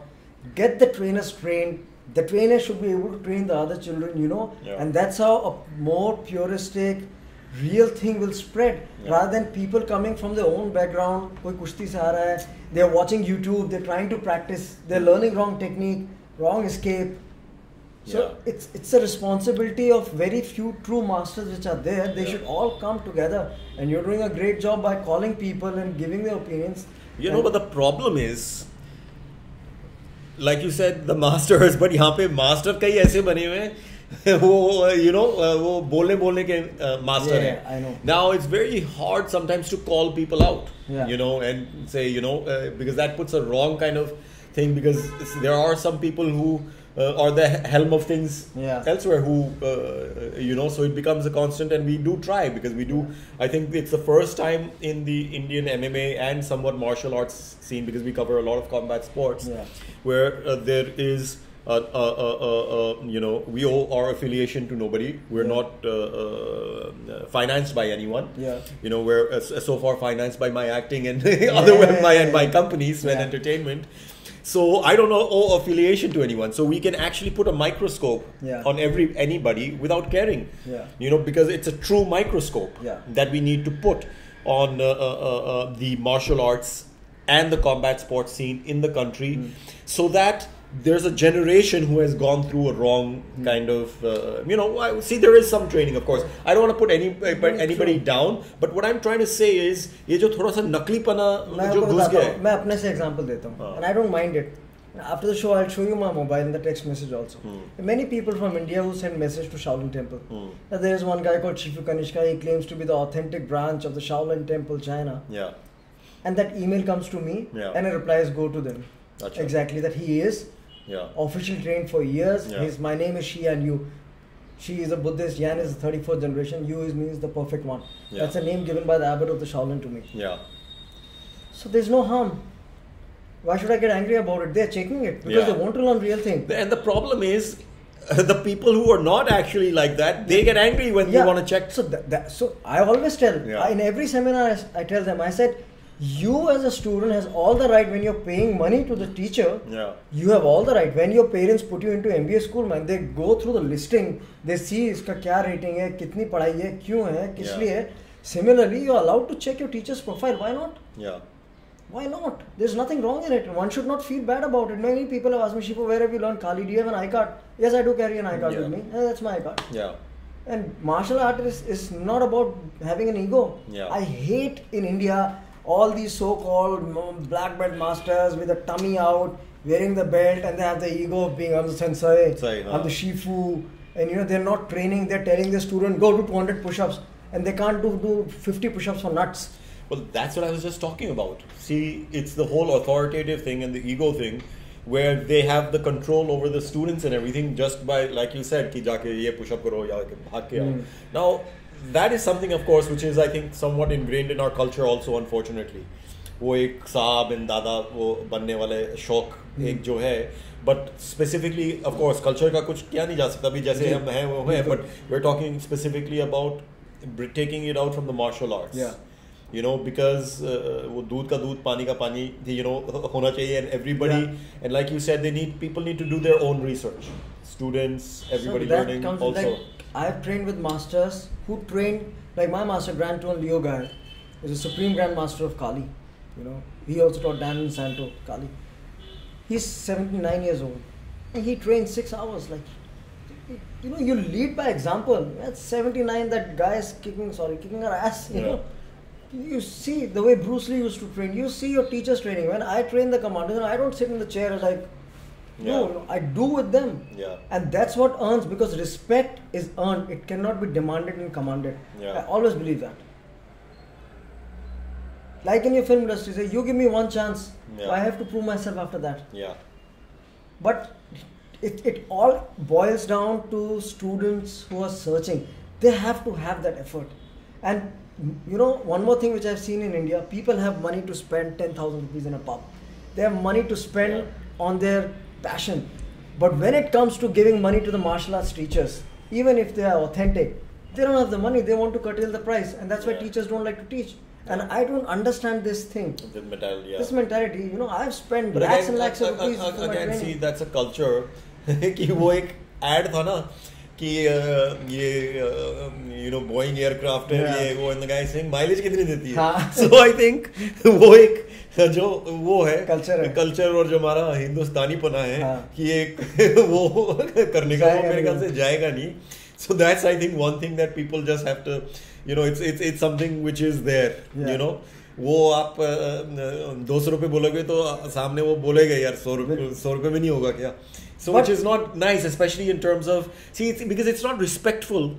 D: Get the trainers trained. The trainer should be able to train the other children, you know. And that's how a more puristic, real thing will spread. Rather than people coming from their own background, koi kushti se aa raha hai, they're watching YouTube, they're trying to practice, they're learning wrong technique, wrong escape. So it's a responsibility of very few true masters which are there. They should all come together. And you're doing a great job by calling people and giving their opinions.
C: You know, but the problem is, like you said, the masters, but यहाँ पे master कई ऐसे बने हुए हैं वो, you know, वो बोलने के master हैं.
D: I know.
C: Now it's very hard sometimes to call people out, you know, and say, you know, because that puts a wrong kind of thing, because there are some people who are the helm of things elsewhere who, you know, so it becomes a constant, and we do try, because we do, I think it's the first time in the Indian MMA and somewhat martial arts scene, because we cover a lot of combat sports, where there is you know, we owe our affiliation to nobody. We're not financed by anyone. You know, we're so far financed by my acting and my company, Sven Entertainment. So I don't owe affiliation to anyone. So we can actually put a microscope on anybody without caring. You know, because it's a true microscope that we need to put on the martial arts and the combat sports scene in the country, so that there's a generation who has gone through a wrong kind of, you know, see, there is some training, of course. I don't want to put anybody down, but what I'm trying to say is, ये जो थोड़ा सा नकलीपना जो घुस गया है.
D: मैं अपने से example देता हूँ, and I don't mind it. After the show, I'll show you my mobile and the text message also. Many people from India who send message to Shaolin Temple. There is one guy called Shifu Kanishka. He claims to be the authentic branch of the Shaolin Temple, China. And that email comes to me, and the replies go to them. Exactly, that he is officially trained for years. My name is Shi and you. Shi is a Buddhist, Yan is the 34th generation, you means the perfect one. That's a name given by the abbot of the Shaolin to me. So there's no harm. Why should I get angry about it? They're checking it because they want to learn real thing.
C: And the problem is, the people who are not actually like that, they get angry when they want to check.
D: So I always tell, in every seminar I tell them, I said, you as a student has all the right. When you're paying money to the teacher, you have all the right. When your parents put you into MBA school, man, they go through the listing, they see iska kya rating hai, kitni padhai hai, kyun hai, kis liye hai. Similarly, you're allowed to check your teacher's profile. Why not? Why not? There's nothing wrong in it. One should not feel bad about it. Many people have asked me, Shifu, where have you learned Kali? Do you have an iCard? Yes, I do carry an iCard with me. That's my iCard. And martial art is not about having an ego.
C: Yeah.
D: I hate in India all these so-called black belt masters with the tummy out, wearing the belt, and they have the ego of being I'm the sensei, I'm the Shifu, and you know they're not training. They're telling the student go do 200 push-ups, and they can't do 50 push-ups for nuts.
C: Well, that's what I was just talking about. See, it's the whole authoritative thing and the ego thing, where they have the control over the students and everything just by, like you said, ki jaake ye push up karo ya bhag ke aao. Now, that is something, of course, which is, I think, somewhat ingrained in our culture also, unfortunately. वो एक साहब and दादा वो बनने वाले शौक एक जो है, but specifically, of course, culture का कुछ किया नहीं जा सकता अभी जैसे हम हैं वो हैं, but we're talking specifically about taking it out from the martial arts.
D: Yeah.
C: You know, because वो दूध का दूध पानी का पानी, you know, होना चाहिए, and everybody, and like you said, people need to do their own research. Students, everybody learning also.
D: Like, I've trained with masters who trained, like my master, Grand Tuan Leo guy, is a supreme grand master of Kali. You know, he also taught Dan and Santo Kali. He's 79 years old, and he trained 6 hours. Like, you know, you lead by example. At 79, that guy is kicking her ass. You know. You see the way Bruce Lee used to train. You see your teachers training. When I train the commanders, I don't sit in the chair like, no, I do with them.
C: Yeah.
D: And that's what earns, because respect is earned. It cannot be demanded and commanded.
C: Yeah.
D: I always believe that. Like in your film industry, say, you give me one chance, I have to prove myself after that.
C: Yeah.
D: But it all boils down to students who are searching. They have to have that effort. And you know, one more thing which I've seen in India, people have money to spend 10,000 rupees in a pub. They have money to spend on their passion. But when it comes to giving money to the martial arts teachers, even if they are authentic, they don't have the money. They want to curtail the price. And that's why teachers don't like to teach. And I don't understand this thing. This mentality, you know, I've spent lakhs and lakhs of rupees for my training.
C: See, that's a culture. कि वो एक ad था ना कि ये you know Boeing aircraft है ये वो, and the guy is saying mileage कितनी देती है. So I think वो एक जो वो है culture और जो हमारा हिंदुस्तानी पना है कि एक वो करने का वो मेरे ख्याल से जाएगा नहीं. So that's, I think, one thing that people just have to, you know, it's something which is there, you know. वो आप 200 रुपए बोलोगे तो सामने वो बोलेगा यार 100 रुपए में नहीं होगा क्या. So which is not nice, especially in terms of, see, because it's not respectful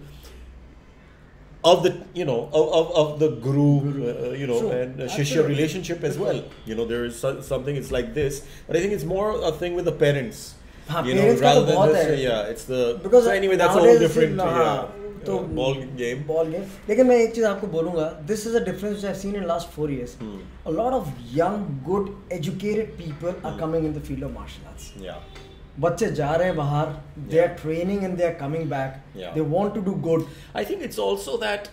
C: of the, you know, of the guru, you know, and shishya relationship as well. You know, there is something, it's like this, but I think it's more a thing with the parents. You know, rather than this, it's the, because so anyway, that's a whole different ball game.
D: लेकिन मैं एक चीज आपको बोलूँगा, this is a difference which I've seen in last 4 years. A lot of young, good, educated people are coming in the field of martial arts.
C: Yeah.
D: बच्चे जा रहे हैं बाहर, they are training and they are coming back. They want to do good.
C: I think it's also that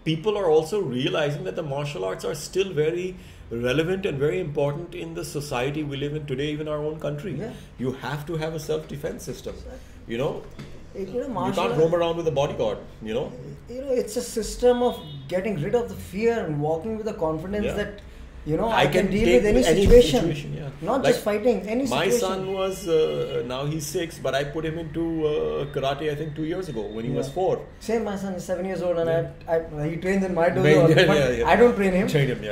C: people are also realizing that the martial arts are still very relevant and very important in the society we live in today, even our own country. You have to have a self-defense system. You know, you can't roam around with a bodyguard. You know,
D: it's a system of getting rid of the fear and walking with the confidence that, you know, I can deal with any situation. Not like just fighting, any situation.
C: My son was, now he's 6, but I put him into karate, I think 2 years ago when he was 4.
D: Same, my son is 7 years old and he trains in my dojo, but I don't train him.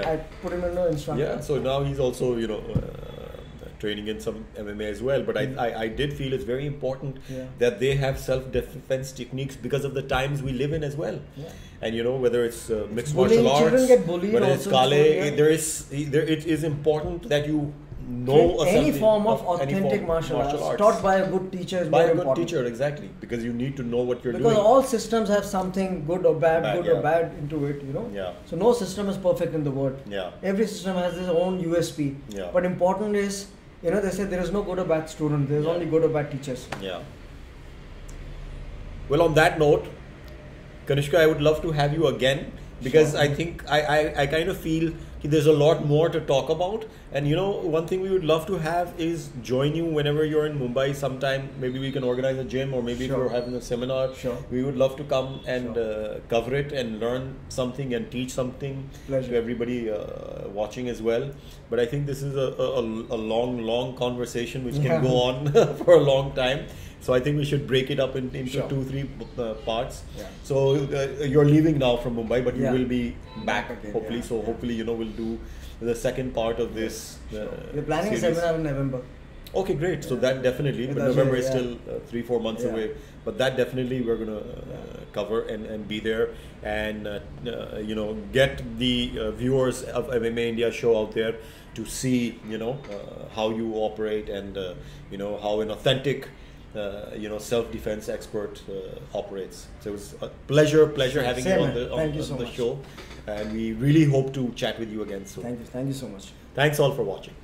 D: I put him in the instructor.
C: Yeah, so now he's also, you know, training in some MMA as well, but I did feel it's very important that they have self-defense techniques because of the times we live in as well. And you know, whether it's mixed martial arts, whether it's kale, it is important that you know
D: any form of authentic martial arts taught by a good teacher is
C: by
D: very
C: a good
D: important.
C: Teacher, exactly, because you need to know what you're doing.
D: Because all systems have something good or bad, or bad into it, you know. So no system is perfect in the world. Every system has its own USP. But important is, you know, they say there is no good or bad student, there is only good or bad teachers.
C: Well, on that note, Kanishka, I would love to have you again, because I think I kind of feel there's a lot more to talk about. And you know, one thing we would love to have is join you whenever you're in Mumbai sometime. Maybe we can organize a gym, or maybe if you're having a seminar, we would love to come and cover it and learn something and teach something to everybody watching as well. But I think this is a long conversation which can go on for a long time. So I think we should break it up into 2-3 parts. So you're leaving now from Mumbai, but you will be back hopefully. So hopefully, you know, we'll do the second part of this.
D: We're planning a seminar in November.
C: Okay, great. So that definitely, but November is still 3-4 months away. But that definitely we're gonna cover and be there, and you know, get the viewers of MMA India show out there to see, you know, how you operate, and you know, how an authentic you know, self-defense expert operates. So it was a pleasure having you on the show, and we really hope to chat with you again soon.
D: Thank you so much.
C: Thanks all for watching.